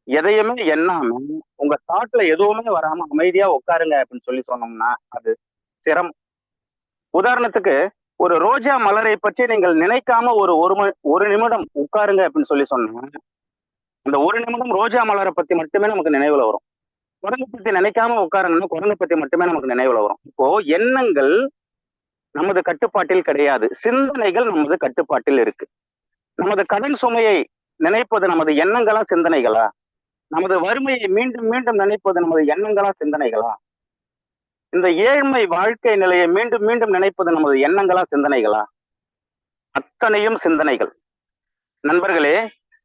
எதையுமே எண்ணாம உங்க தாட்ல எதுவுமே வராம அமைதியா உட்காருங்க அப்படின்னு சொல்லி சொன்னோம்னா அது சிரமம். உதாரணத்துக்கு ஒரு ரோஜா மலரை பற்றி நீங்கள் நினைக்காம ஒரு நிமிடம் உட்காருங்க அப்படின்னு சொல்லி சொன்னா அந்த ஒரு நிமிடம் ரோஜா மலரை பத்தி மட்டுமே நமக்கு நினைவுல வரும். குரங்கை பத்தி நினைக்காம உட்காருங்கன்னா குரங்கை பத்தி மட்டுமே நமக்கு நினைவுல வரும். இப்போ எண்ணங்கள் நமது கட்டுப்பாட்டில் கிடையாது, சிந்தனைகள் நமது கட்டுப்பாட்டில் இருக்கு. நமது கடன் சுமையை நினைப்பது நமது எண்ணங்களா சிந்தனைகளா? நமது வறுமையை மீண்டும் மீண்டும் நினைப்பது நமது எண்ணங்களா சிந்தனைகளா? இந்த ஏழ்மை வாழ்க்கை நிலையை மீண்டும் மீண்டும் நினைப்பது நமது எண்ணங்களா சிந்தனைகளா? அத்தனையும் சிந்தனைகள். நண்பர்களே,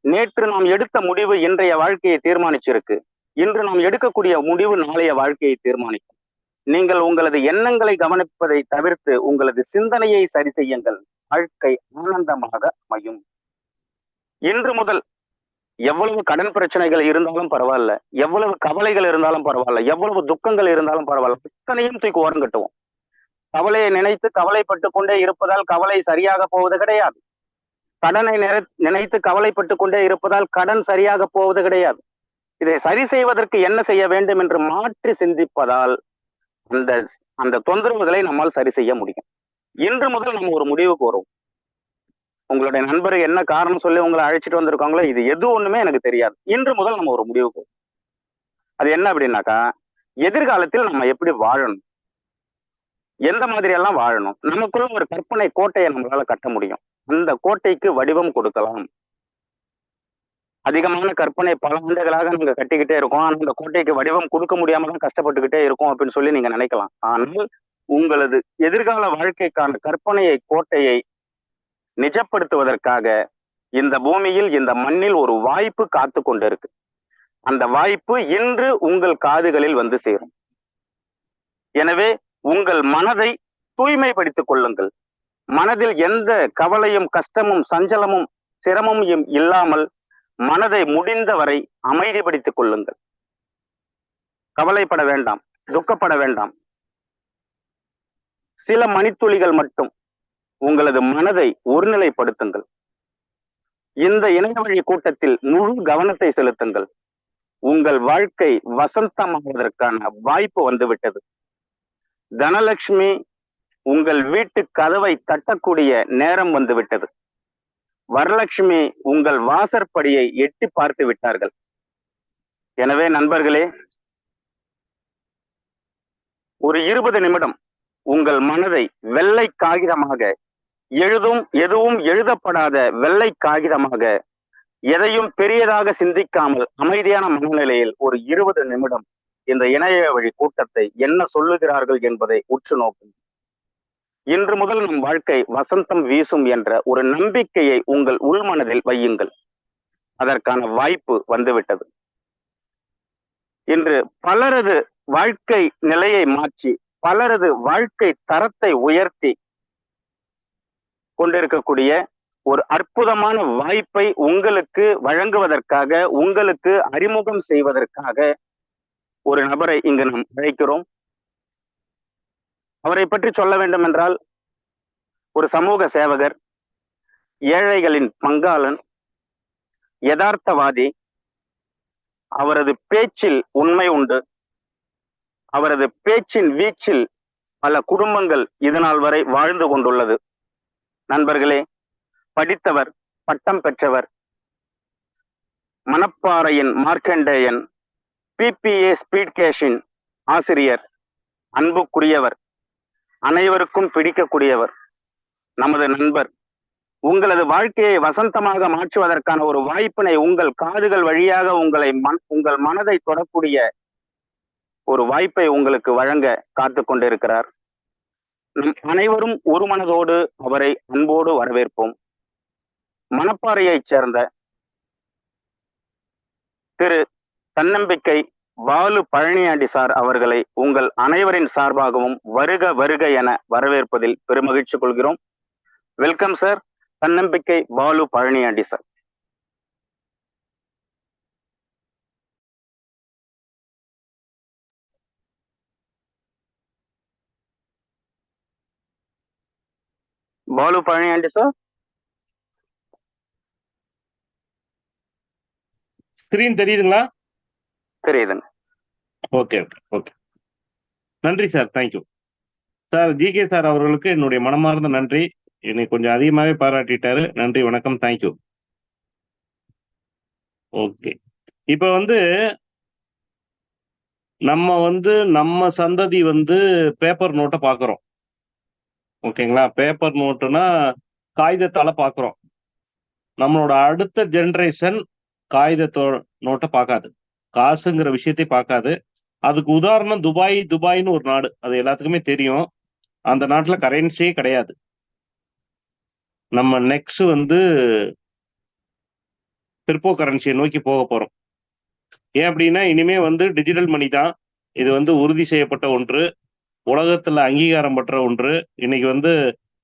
நேற்று நாம் எடுத்த முடிவு இன்றைய வாழ்க்கையை தீர்மானிச்சிருக்கு. இன்று நாம் எடுக்கக்கூடிய முடிவு நாளைய வாழ்க்கையை தீர்மானிக்கும். நீங்கள் உங்களது எண்ணங்களை கவனிப்பதை தவிர்த்து உங்களது சிந்தனையை சரி செய்யுங்கள். வாழ்க்கை ஆனந்தமாக அமையும். இன்று முதல் எவ்வளவு கடன் பிரச்சனைகள் இருந்தாலும் பரவாயில்ல, எவ்வளவு கவலைகள் இருந்தாலும் பரவாயில்ல, எவ்வளவு துக்கங்கள் இருந்தாலும் பரவாயில்ல, அத்தனையும் தூக்கி ஓரம் கட்டுவோம். கவலையை நினைத்து கவலைப்பட்டு கொண்டே இருப்பதால் கவலை சரியாக போவது கிடையாது. கடனை நினைத்து கவலைப்பட்டு கொண்டே இருப்பதால் கடன் சரியாக போவது கிடையாது. இதை சரி செய்வதற்கு என்ன செய்ய வேண்டும் என்று மாற்றி சிந்திப்பதால் அந்த அந்த தொந்தரவுகளை நம்மால் சரி செய்ய முடியும். இன்று முதல் நம்ம ஒரு முடிவுக்கு வரும். உங்களுடைய நண்பர் என்ன காரணம் சொல்லி உங்களை அழைச்சிட்டு வந்திருக்காங்களோ இது எது ஒண்ணுமே எனக்கு தெரியாது. இன்று முதல் நம்ம ஒரு முடிவுக்கு வரும். அது என்ன அப்படின்னாக்கா, எதிர்காலத்தில் நம்ம எப்படி வாழணும், எந்த மாதிரி எல்லாம் வாழணும், நமக்குள்ள ஒரு கற்பனை கோட்டையை நம்மளால கட்ட முடியும். அந்த கோட்டைக்கு வடிவம் கொடுக்கலாம். அதிகமான கற்பனை பல ஆண்டுகளாக நீங்க கட்டிக்கிட்டே இருக்கோம், ஆனா அந்த கோட்டைக்கு வடிவம் கொடுக்க முடியாம தான் கஷ்டப்பட்டுக்கிட்டே இருக்கும் அப்படின்னு சொல்லி நீங்க நினைக்கலாம். ஆனால் உங்களது எதிர்கால வாழ்க்கைக்கான கற்பனையை கோட்டையை நிஜப்படுத்துவதற்காக இந்த பூமியில் இந்த மண்ணில் ஒரு வாய்ப்பு காத்து கொண்டிருக்கு. அந்த வாய்ப்பு இன்று உங்கள் காதுகளில் வந்து சேரும். எனவே உங்கள் மனதை தூய்மைப்படுத்திக் கொள்ளுங்கள். மனதில் எந்த கவலையும் கஷ்டமும் சஞ்சலமும் சிரமமும் இல்லாமல் மனதை முடிந்தவரை அமைதிப்படுத்திக் கொள்ளுங்கள். கவலைப்பட வேண்டாம், துக்கப்பட வேண்டாம். சில மணித்துளிகள் மட்டும் உங்களது மனதை ஒருநிலைப்படுத்துங்கள். இந்த இணையவழி கூட்டத்தில் முழு கவனத்தை செலுத்துங்கள். உங்கள் வாழ்க்கை வசந்தமாவதற்கான வாய்ப்பு வந்துவிட்டது. தனலட்சுமி உங்கள் வீட்டு கதவை தட்டக்கூடிய நேரம் வந்துவிட்டது. வரலட்சுமி உங்கள் வாசற்படியை எட்டி பார்த்து விட்டார்கள். எனவே நண்பர்களே, ஒரு 20 நிமிடம் உங்கள் மனதை வெள்ளை காகிதமாக, எதுவும் எழுதப்படாத வெள்ளை காகிதமாக, எதையும் பெரியதாக சிந்திக்காமல் அமைதியான மனநிலையில் ஒரு 20 நிமிடம் இந்த இணைய வழி கூட்டத்தை என்ன சொல்லுகிறார்கள் என்பதை உற்று நோக்கும். இன்று முதல் நம் வாழ்க்கை வசந்தம் வீசும் என்ற ஒரு நம்பிக்கையை உங்கள் உள்மனதில் வையுங்கள். அதற்கான வாய்ப்பு வந்துவிட்டது. இன்று பலரது வாழ்க்கை நிலையை மாற்றி பலரது வாழ்க்கை தரத்தை உயர்த்தி கொண்டிருக்கக்கூடிய ஒரு அற்புதமான வாய்ப்பை உங்களுக்கு வழங்குவதற்காக, உங்களுக்கு அறிமுகம் செய்வதற்காக ஒரு நபரை இங்கு நாம் அழைக்கிறோம். அவரை பற்றி சொல்ல வேண்டும் என்றால், ஒரு சமூக சேவகர், ஏழைகளின் பங்காளன், யதார்த்தவாதி. அவரது பேச்சில் உண்மை உண்டு. அவரது பேச்சின் வீச்சில் பல குடும்பங்கள் இதுநாள் வரை வாழ்ந்து கொண்டுள்ளது. நண்பர்களே, படித்தவர், பட்டம் பெற்றவர், மணப்பாறையின் மார்க்கண்டேயன், பிபிஏ ஸ்பீட் கேஷின் ஆசிரியர், அன்புக்குரியவர், அனைவருக்கும் பிடிக்கக்கூடியவர், நமது நண்பர். உங்களது வாழ்க்கையை வசந்தமாக மாற்றுவதற்கான ஒரு வாய்ப்பினை உங்கள் காதுகள் வழியாக உங்கள் மனதை தொடக்கூடிய ஒரு வாய்ப்பை உங்களுக்கு வழங்க காத்து கொண்டிருக்கிறார். நம் அனைவரும் ஒரு மனதோடு அவரை அன்போடு வரவேற்போம். மணப்பாறையைச் சேர்ந்த திரு தன்னம்பிக்கை பாலு பழனியாண்டி சார் அவர்களை உங்கள் அனைவரின் சார்பாகவும் வருக வருக என வரவேற்பதில் பெருமகிழ்ச்சி கொள்கிறோம். வெல்கம் சார், தன்னம்பிக்கை Balu Palaniyandi sir. Balu Palaniyandi sir. Screen தெரியுதுங்களா? தெரியுதுங்க. Okay okay okay. நன்றி sir, thank you sir. GK sir அவர்களுக்கு என்னுடைய மனமார்ந்த நன்றி. என்னை கொஞ்சம் அதிகமாகவே பாராட்டிட்டாரு. நன்றி, வணக்கம், தேங்க்யூ. ஓகே, இப்போ நம்ம சந்ததி பேப்பர் நோட்டை பார்க்குறோம். ஓகேங்களா? பேப்பர் நோட்டுனா காகிதத்தால பார்க்குறோம். நம்மளோட அடுத்த ஜெனரேஷன் காகிதத்தோ நோட்டை பார்க்காது, காசுங்கிற விஷயத்தை பார்க்காது. அதுக்கு உதாரணம் துபாய்னு ஒரு நாடு, அது எல்லாத்துக்குமே தெரியும். அந்த நாட்டுல கரன்சியே கிடையாது. நம்ம நெக்ஸ்ட் கிரிப்டோ கரன்சியை நோக்கி போக போறோம். ஏன் அப்படின்னா இனிமே டிஜிட்டல் மணி தான். இது உறுதி செய்யப்பட்ட ஒன்று, உலகத்துல அங்கீகாரம் பெற்ற ஒன்று. இன்னைக்கு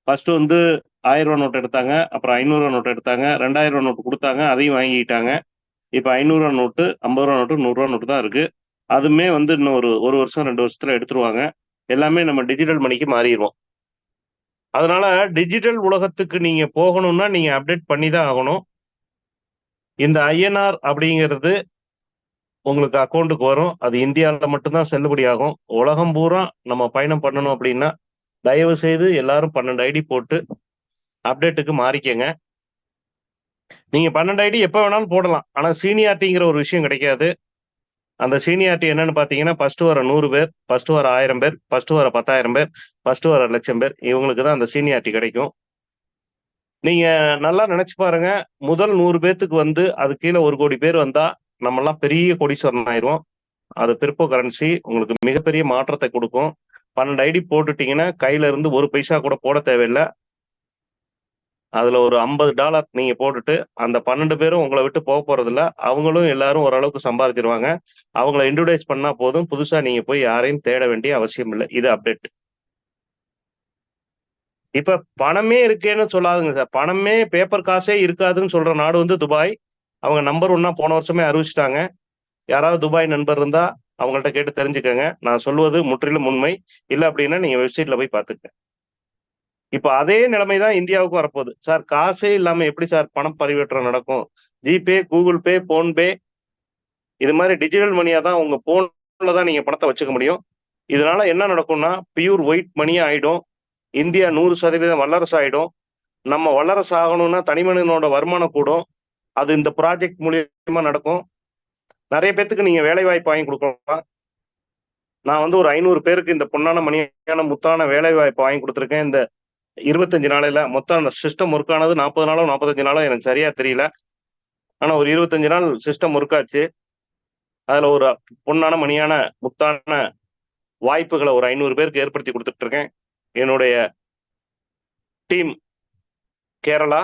ஃபர்ஸ்ட் 1000 ரூபா நோட்டு எடுத்தாங்க, அப்புறம் 500 ரூபா நோட்டு எடுத்தாங்க, 2000 ரூபா நோட்டு கொடுத்தாங்க, அதையும் வாங்கிட்டாங்க. இப்ப 500 ரூபா நோட்டு, 50 ரூபா நோட்டு, 100 ரூபா நோட்டு தான் இருக்கு. அதுமே இன்னும் ஒரு வருஷம் 2 வருஷத்துல எடுத்துருவாங்க. எல்லாமே நம்ம டிஜிட்டல் மணிக்கு மாறிடுவோம். அதனால டிஜிட்டல் உலகத்துக்கு நீங்க போகணும்னா நீங்க அப்டேட் பண்ணி தான் ஆகணும். இந்த ஐஎன்ஆர் அப்படிங்கிறது உங்களுக்கு அக்கௌண்ட்டுக்கு வரும். அது இந்தியாவில் மட்டும்தான் செல்லுபடி ஆகும். உலகம் பூரா நம்ம பயணம் பண்ணணும் அப்படின்னா தயவு செய்து எல்லாரும் 12 ஐடி போட்டு அப்டேட்டுக்கு மாறிக்கங்க. நீங்க 12 ஐடி எப்ப வேணாலும் போடலாம். ஆனா சீனியாரிட்டிங்கிற ஒரு விஷயம் கிடைக்காது. அந்த சீனியாரிட்டி என்னன்னு பாத்தீங்கன்னா, ஃபர்ஸ்ட் வர 100 பேர், ஃபர்ஸ்ட் வர 1000 பேர், ஃபர்ஸ்ட் வர 10,000 பேர், ஃபர்ஸ்ட் வர 1,00,000 பேர், இவங்களுக்கு தான் அந்த சீனியாரிட்டி கிடைக்கும். நீங்க நல்லா நினைச்சு பாருங்க, முதல் 100 பேத்துக்கு அது கீழே 1 கோடி பேர் வந்தா நம்மெல்லாம் பெரிய கோடீஸ்வரன் ஆயிரும். அது கிரிப்டோ கரன்சி உங்களுக்கு மிகப்பெரிய மாற்றத்தை கொடுக்கும். 12 ஐடி போட்டுட்டீங்கன்னா கையில இருந்து ஒரு பைசா கூட போட தேவையில்லை. அதுல ஒரு $50 நீங்க போட்டுட்டு அந்த 12 பேரும் உங்களை விட்டு போக போறதில்ல. அவங்களும் எல்லாரும் ஓரளவுக்கு சம்பாதிச்சிருவாங்க. அவங்கள இன்ட்ரோடியூஸ் பண்ணா போதும். புதுசா நீங்க போய் யாரையும் தேட வேண்டிய அவசியம் இல்லை. இது அப்டேட். இப்ப பணமே இருக்கேன்னு சொல்லாதுங்க சார். பணமே பேப்பர் காசே இருக்காதுன்னு சொல்ற நாடு துபாய். அவங்க நம்பர் 1 போன வருஷமே அறிவிச்சிட்டாங்க. யாராவது துபாய் நண்பர் இருந்தா அவங்கள்ட்ட கேட்டு தெரிஞ்சுக்கங்க. நான் சொல்வது முற்றிலும் உண்மை. இல்ல அப்படின்னா நீங்க வெப்சைட்ல போய் பார்த்துக்கங்க. இப்ப அதே நிலைமை தான் இந்தியாவுக்கு வரப்போகுது. சார் காசே இல்லாம எப்படி சார் பணம் பரிவர்த்தனை நடக்கும்? ஜிபே, கூகுள் பே, போன்பே இது மாதிரி டிஜிட்டல் மணியா தான் உங்க போன்ல தான் நீங்க பணத்தை வச்சுக்க முடியும். இதனால என்ன நடக்கும்னா பியூர் ஒயிட் மணியா ஆயிடும். இந்தியா 100% வல்லரசு ஆயிடும். நம்ம வல்லரசு ஆகணும்னா தனி மனிதனோட வருமானம் கூடும். அது இந்த ப்ராஜெக்ட் மூலியமா நடக்கும். நிறைய பேத்துக்கு நீங்க வேலை வாய்ப்பு வாங்கி கொடுக்கலாம். நான் ஒரு 500 பேருக்கு இந்த பொன்னான மணியான முத்தான வேலை வாய்ப்பு வாங்கி கொடுத்துருக்கேன். இந்த 25 நாளையில மொத்தம் சிஸ்டம் ஒர்க் ஆனது 40 நாளோ 45 நாளோ எனக்கு சரியா தெரியல. ஆனா ஒரு 25 நாள் சிஸ்டம் ஒர்க் ஆச்சு. அதுல ஒரு பொன்னான மணியான முத்தான வாய்ப்புகளை ஒரு 500 பேருக்கு ஏற்படுத்தி கொடுத்துட்டு இருக்கேன். என்னுடைய டீம் கேரளா,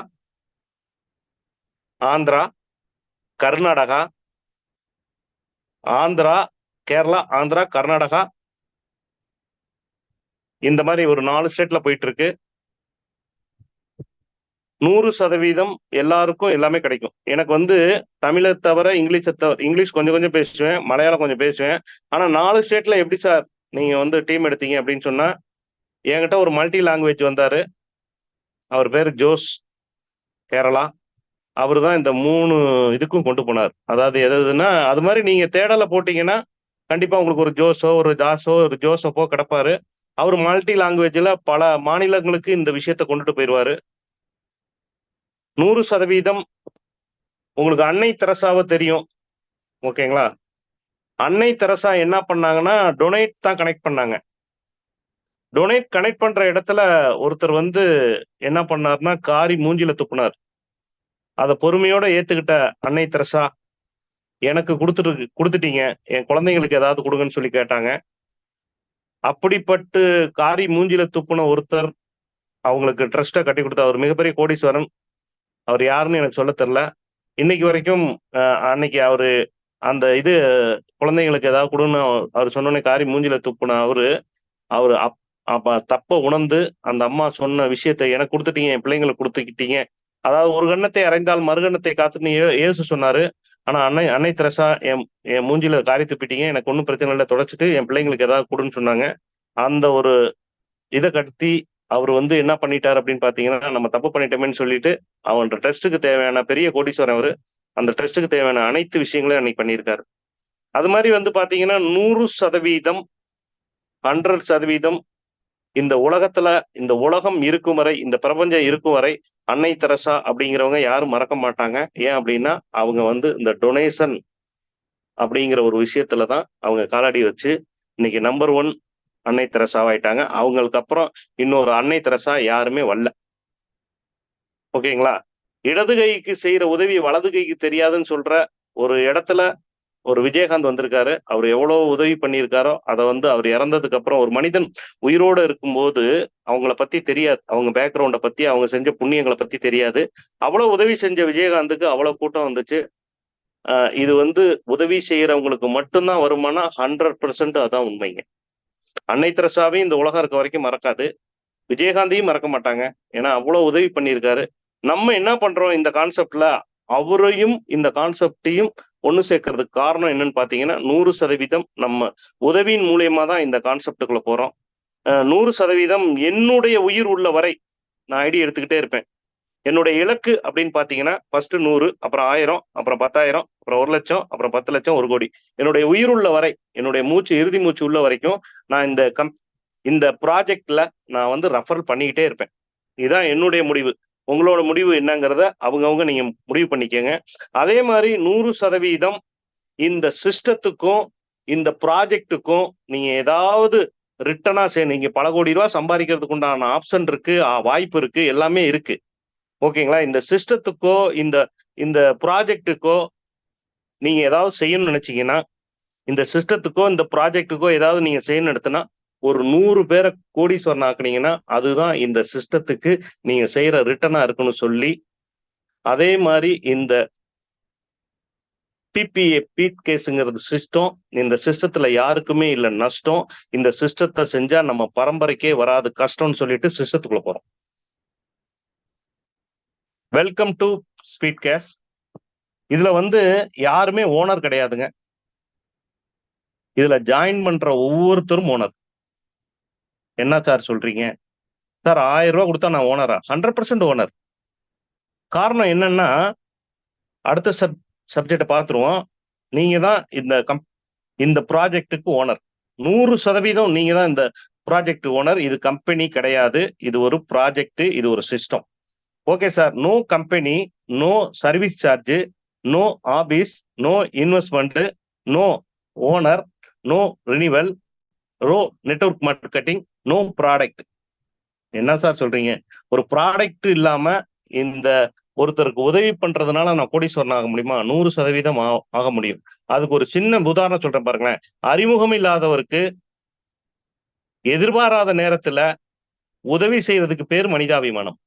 ஆந்திரா, கர்நாடகா, கேரளா, ஆந்திரா, கர்நாடகா இந்த மாதிரி ஒரு 4 ஸ்டேட்ல போயிட்டு இருக்கு. 100% எல்லாருக்கும் எல்லாமே கிடைக்கும். எனக்கு தமிழை தவிர இங்கிலீஷ் கொஞ்சம் கொஞ்சம் பேசுவேன், மலையாளம் கொஞ்சம் பேசுவேன். ஆனா 4 ஸ்டேட்ல எப்படி சார் நீங்க டீம் எடுத்தீங்க அப்படின்னு சொன்னா, என்கிட்ட ஒரு மல்டி லாங்குவேஜ் வந்தாரு. அவர் பேரு ஜோஸ், கேரளா. அவரு தான் இந்த 3 இதுக்கும் கொண்டு போனார். அதாவது எதுன்னா அது மாதிரி நீங்க தேடலை போட்டீங்கன்னா கண்டிப்பா உங்களுக்கு ஒரு ஜோஸோ, ஒரு ஜாஸோ, ஒரு ஜோசப்போ கிடப்பாரு. அவர் மல்டி லாங்குவேஜ்ல பல மாநிலங்களுக்கு இந்த விஷயத்த கொண்டுட்டு போயிடுவாரு. 100% உங்களுக்கு அன்னை தெரசாவை தெரியும். ஓகேங்களா? அன்னை தெரசா என்ன பண்ணாங்கன்னா டொனேட் தான் கனெக்ட் பண்ணாங்க. டொனேட் கனெக்ட் பண்ற இடத்துல ஒருத்தர் என்ன பண்ணாருன்னா காரி மூஞ்சில துப்புனார். அதை பொறுமையோட ஏத்துக்கிட்ட அன்னை தெரசா, எனக்கு கொடுத்துட்டீங்க, என் குழந்தைங்களுக்கு ஏதாவது கொடுங்கன்னு சொல்லி கேட்டாங்க. அப்படிப்பட்டு காரி மூஞ்சில துப்புன ஒருத்தர் அவங்களுக்கு ட்ரஸ்ட்டை கட்டி கொடுத்த அவர் மிகப்பெரிய கோடீஸ்வரன். அவர் யாருன்னு எனக்கு சொல்ல தெரியல. இன்னைக்கு வரைக்கும் அன்னைக்கு அவரு அந்த குழந்தைங்களுக்கு ஏதாவது கொடுன்னு அவர் சொன்னோன்னே காரி மூஞ்சில துப்புன அவரு அப்ப தப்ப உணர்ந்து அந்த அம்மா சொன்ன விஷயத்தை எனக்கு கொடுத்துட்டீங்க, என் பிள்ளைங்களுக்கு கொடுத்துக்கிட்டீங்க. அதாவது ஒரு கண்ணத்தை அறைந்தால் மறுகண்ணத்தை காத்துன்னு இயேசு சொன்னாரு. ஆனா அன்னை தெரசா என் மூஞ்சில காரி துப்பிட்டீங்க, எனக்கு ஒன்றும் பிரச்சனை இல்லை, தொடச்சிட்டு என் பிள்ளைங்களுக்கு ஏதாவது கொடுன்னு சொன்னாங்க. அந்த ஒரு இதை கட்டி அவர் என்ன பண்ணிட்டாரு அப்படின்னு பாத்தீங்கன்னா, நம்ம தப்பு பண்ணிட்டோமேன்னு சொல்லிட்டு அவன் ட்ரஸ்ட்டுக்கு தேவையான பெரிய கோடீஸ்வரன் அவரு. அந்த ட்ரஸ்ட்டுக்கு தேவையான அனைத்து விஷயங்களையும் அன்னைக்கு பண்ணியிருக்காரு. அது மாதிரி வந்து பாத்தீங்கன்னா 100% 100% இந்த உலகத்துல இந்த உலகம் இருக்கும் வரை, இந்த பிரபஞ்சம் இருக்கும் வரை அன்னை தெரசா அப்படிங்கிறவங்க யாரும் மறக்க மாட்டாங்க. ஏன் அப்படின்னா அவங்க வந்து இந்த டொனேஷன் அப்படிங்கிற ஒரு விஷயத்துல தான் அவங்க காலடி வச்சு இன்னைக்கு நம்பர் 1 அன்னை தெரசாவாயிட்டாங்க. அவங்களுக்கு அப்புறம் இன்னொரு அன்னை தெரசா யாருமே வரல. ஓகேங்களா? இடது கைக்கு செய்யற உதவி வலது கைக்கு தெரியாதுன்னு சொல்ற ஒரு இடத்துல ஒரு விஜயகாந்த் வந்திருக்காரு. அவர் எவ்வளவு உதவி பண்ணியிருக்காரோ, அத வந்து அவர் இறந்ததுக்கு அப்புறம் ஒரு மனிதன் உயிரோட இருக்கும்போது அவங்கள பத்தி தெரியாது. அவங்க பேக்ரவுண்ட பத்தி, அவங்க செஞ்ச புண்ணியங்கள பத்தி தெரியாது. அவ்வளவு உதவி செஞ்ச விஜயகாந்துக்கு அவ்வளவு கூட்டம் வந்துச்சு. இது வந்து உதவி செய்யறவங்களுக்கு மட்டும் தான் வருமானா 100% அதான் உண்மைங்க. அன்னை தெரசாவையும் இந்த உலகம் இருக்க வரைக்கும் மறக்காது. விஜயகாந்தையும் மறக்க மாட்டாங்க. ஏன்னா அவ்வளவு உதவி பண்ணியிருக்காரு. நம்ம என்ன பண்றோம் இந்த கான்செப்ட்ல அவரையும் இந்த கான்செப்டையும் ஒண்ணு சேர்க்கறதுக்கு காரணம் என்னன்னு பாத்தீங்கன்னா 100% நம்ம உதவியின் மூலியமா தான் இந்த கான்செப்டுக்குள்ள போறோம். 100% என்னுடைய உயிர் உள்ள வரை நான் ஐடி எடுத்துக்கிட்டே இருப்பேன். என்னுடைய இலக்கு அப்படின்னு பாத்தீங்கன்னா ஃபர்ஸ்ட் 100, அப்புறம் 1000, அப்புறம் 10,000, அப்புறம் 1,00,000, அப்புறம் 10,00,000, 1 கோடி. என்னுடைய உயிர் உள்ள வரை, என்னுடைய மூச்சு இறுதி மூச்சு உள்ள வரைக்கும் நான் இந்த ப்ராஜெக்ட்ல நான் வந்து ரெஃபரல் பண்ணிக்கிட்டே இருப்பேன். இதுதான் என்னுடைய முடிவு. உங்களோட முடிவு என்னங்கிறத அவங்கவங்க நீங்க முடிவு பண்ணிக்கங்க. அதே மாதிரி 100% இந்த சிஸ்டத்துக்கும் இந்த ப்ராஜெக்ட்டுக்கும் நீங்க ஏதாவது ரிட்டனா நீங்க பல கோடி ரூபாய் சம்பாதிக்கிறதுக்கு உண்டான ஆப்ஷன் இருக்கு, வாய்ப்பு இருக்கு, எல்லாமே இருக்கு. ஓகேங்களா? இந்த சிஸ்டத்துக்கோ இந்த இந்த ப்ராஜெக்ட்டுக்கோ நீங்க ஏதாவது செய்யணும்னு நினைச்சீங்கன்னா, இந்த சிஸ்டத்துக்கோ இந்த ப்ராஜெக்ட்டுக்கோ ஏதாவது நீங்க செய்யணும்னு எடுத்தனா ஒரு 100 பேரை கோடீஸ்வரன் ஆக்குனீங்கன்னா அதுதான் இந்த சிஸ்டத்துக்கு நீங்க செய்யற ரிட்டர்னா இருக்குன்னு சொல்லி, அதே மாதிரி இந்த பிபிஏ பீட் கேஸுங்கிறது சிஸ்டம். இந்த சிஸ்டத்துல யாருக்குமே இல்ல நஷ்டம். இந்த சிஸ்டத்தை செஞ்சா நம்ம பரம்பரைக்கே வராது கஷ்டம்னு சொல்லிட்டு சிஸ்டத்துக்குள்ள போறோம். Welcome to speed case. இதுல வந்து யாருமே ஓனர் கிடையாதுங்க. இதுல ஜாயின் பண்ற ஒவ்வொருத்தரும் ஓனர். என்ன சார் சொல்றீங்க? சார் 1000 ரூபாய் கொடுத்தா நான் ஓனரா? 100% ஓனர். காரணம் என்னன்னா அடுத்த சப்ஜெக்ட பாத்துருவோம். நீங்க தான் இந்த ப்ராஜெக்ட்டுக்கு ஓனர். 100% நீங்க தான் இந்த ப்ராஜெக்ட் ஓனர். இது கம்பெனி கிடையாது. இது ஒரு ப்ராஜெக்ட், இது ஒரு system. Okay sir. No company, no service charge, no office, no investment, no owner, no renewal, no network marketing, no product. என்ன சார் சொல்றீங்க? ஒரு ப்ராடக்ட் இல்லாம இந்த ஒருத்தருக்கு உதவி பண்றதுனால நான் கோடீஸ்வரன் ஆக முடியுமா? 100% ஆக முடியும். அதுக்கு ஒரு சின்ன உதாரணம் சொல்றேன் பாருங்களேன். அறிமுகம் இல்லாதவருக்கு எதிர்பாராத நேரத்துல உதவி செய்யறதுக்கு பேர் மனிதாபிமானம்.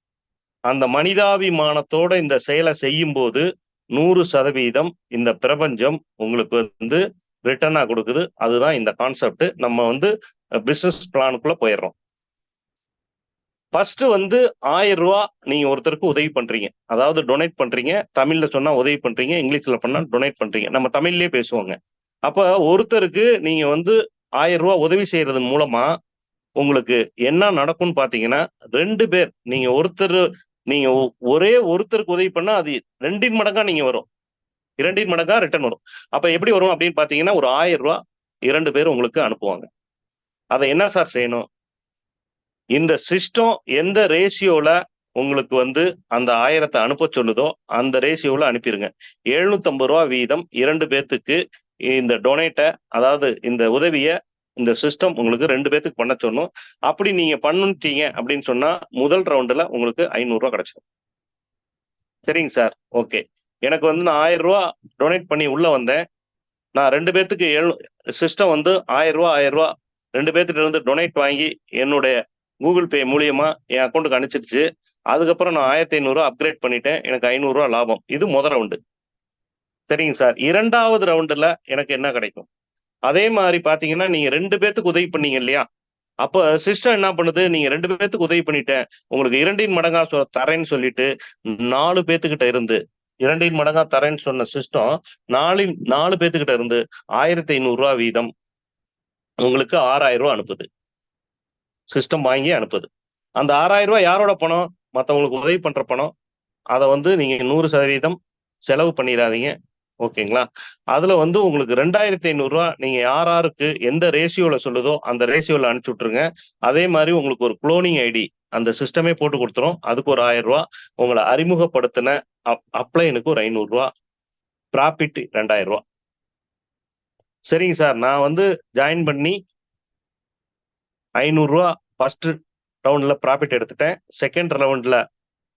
அந்த மனிதாபிமானத்தோட இந்த செயலை செய்யும் போது 100% இந்த பிரபஞ்சம் உங்களுக்கு வந்து ரிட்டர்னா கொடுக்குது. அதுதான் இந்த கான்செப்ட். நம்ம வந்து பிசினஸ் பிளானுக்குள்ள போயிடுறோம். ஃபர்ஸ்ட் வந்து 1000 ரூபாய் நீங்க ஒருத்தருக்கு உதவி பண்றீங்க. அதாவது டொனேட் பண்றீங்க. தமிழ்ல சொன்னா உதவி பண்றீங்க, இங்கிலீஷ்ல பண்ணா டொனேட் பண்றீங்க. நம்ம தமிழ்லயே பேசுவோங்க. அப்ப ஒருத்தருக்கு நீங்க வந்து 1000 ரூபாய் உதவி செய்யறதன் மூலமா உங்களுக்கு என்ன நடக்கும்னு பாத்தீங்கன்னா 2 பேர் நீங்க ஒரே ஒருத்தருக்கு உதவி பண்ணா அது 2 மடங்கா நீங்க வரும். 2 மடங்கா ரிட்டர்ன் வரும். அப்ப எப்படி வரும் அப்படின்னு பாத்தீங்கன்னா ஒரு 1000 ரூபாய் 2 பேர் உங்களுக்கு அனுப்புவாங்க. அதை என்ன சார் செய்யணும்? இந்த சிஸ்டம் எந்த ரேஷியோல உங்களுக்கு வந்து அந்த 1000 அனுப்ப சொல்லுதோ அந்த ரேஷியோல அனுப்பிடுங்க. 750 ரூபாய் வீதம் 2 பேத்துக்கு இந்த டொனேட்டை, அதாவது இந்த உதவிய இந்த சிஸ்டம் உங்களுக்கு 2 பேத்துக்கு பண்ண சொன்னும். அப்படி நீங்க பண்ணிட்டீங்க அப்படின்னு சொன்னா முதல் ரவுண்டுல உங்களுக்கு 500 ரூபாய் கிடைச்சிடும். சரிங்க சார், ஓகே. எனக்கு வந்து நான் 1000 ரூபாய் டொனேட் பண்ணி உள்ள வந்தேன். நான் 2 பேத்துக்கு சிஸ்டம் வந்து 1000 ரூபாய் 2 பேத்துட்டு இருந்து டொனேட் வாங்கி என்னுடைய கூகுள் பே மூலியமா என் அக்கௌண்ட்டுக்கு அனுப்பிச்சிருச்சு. அதுக்கப்புறம் நான் 1500 ரூபாய் அப்கிரேட் பண்ணிட்டேன். எனக்கு 500 ரூபாய் லாபம். இது முதல் ரவுண்டு. சரிங்க சார். 2வது ரவுண்டுல எனக்கு என்ன கிடைக்கும்? அதே மாதிரி பாத்தீங்கன்னா நீங்க 2 பேத்துக்கு உதவி பண்ணீங்க இல்லையா? அப்ப சிஸ்டம் என்ன பண்ணுது? நீங்க 2 பேத்துக்கு உதவி பண்ணிட்டேன், உங்களுக்கு 2 மடங்கா தரேன்னு சொல்லிட்டு 4 பேத்துக்கிட்ட இருந்து 2 மடங்கா தரேன்னு சொன்ன சிஸ்டம் 4 பேத்துக்கிட்ட இருந்து 1500 ரூபாய் வீதம் உங்களுக்கு 6000 ரூபாய் அனுப்புது. சிஸ்டம் வாங்கி அனுப்புது. அந்த 6000 ரூபாய் யாரோட பணம்? மத்தவங்களுக்கு உதவி பண்ற பணம். அதை வந்து நீங்க 100% செலவு பண்ணிடாதீங்க. ஓகேங்களா? அதுல வந்து உங்களுக்கு 2500 ரூபா நீங்க யார் யாருக்கு எந்த ரேஷியோல சொல்லுதோ அந்த ரேஷியோல அனுப்பிச்சு விட்டுருங்க. அதே மாதிரி உங்களுக்கு ஒரு குளோனிங் ஐடி அந்த சிஸ்டமே போட்டு கொடுத்துரும். அதுக்கு ஒரு 1000 ரூபா. உங்களை அறிமுகப்படுத்தின அப்ளைனுக்கு ஒரு 500 ரூபா. ப்ராஃபிட் 2000 ரூபா. சரிங்க சார். நான் வந்து ஜாயின் பண்ணி 500 ரூபா ஃபர்ஸ்ட் ரவுண்ட்ல ப்ராஃபிட் எடுத்துட்டேன். செகண்ட் ரவுண்ட்ல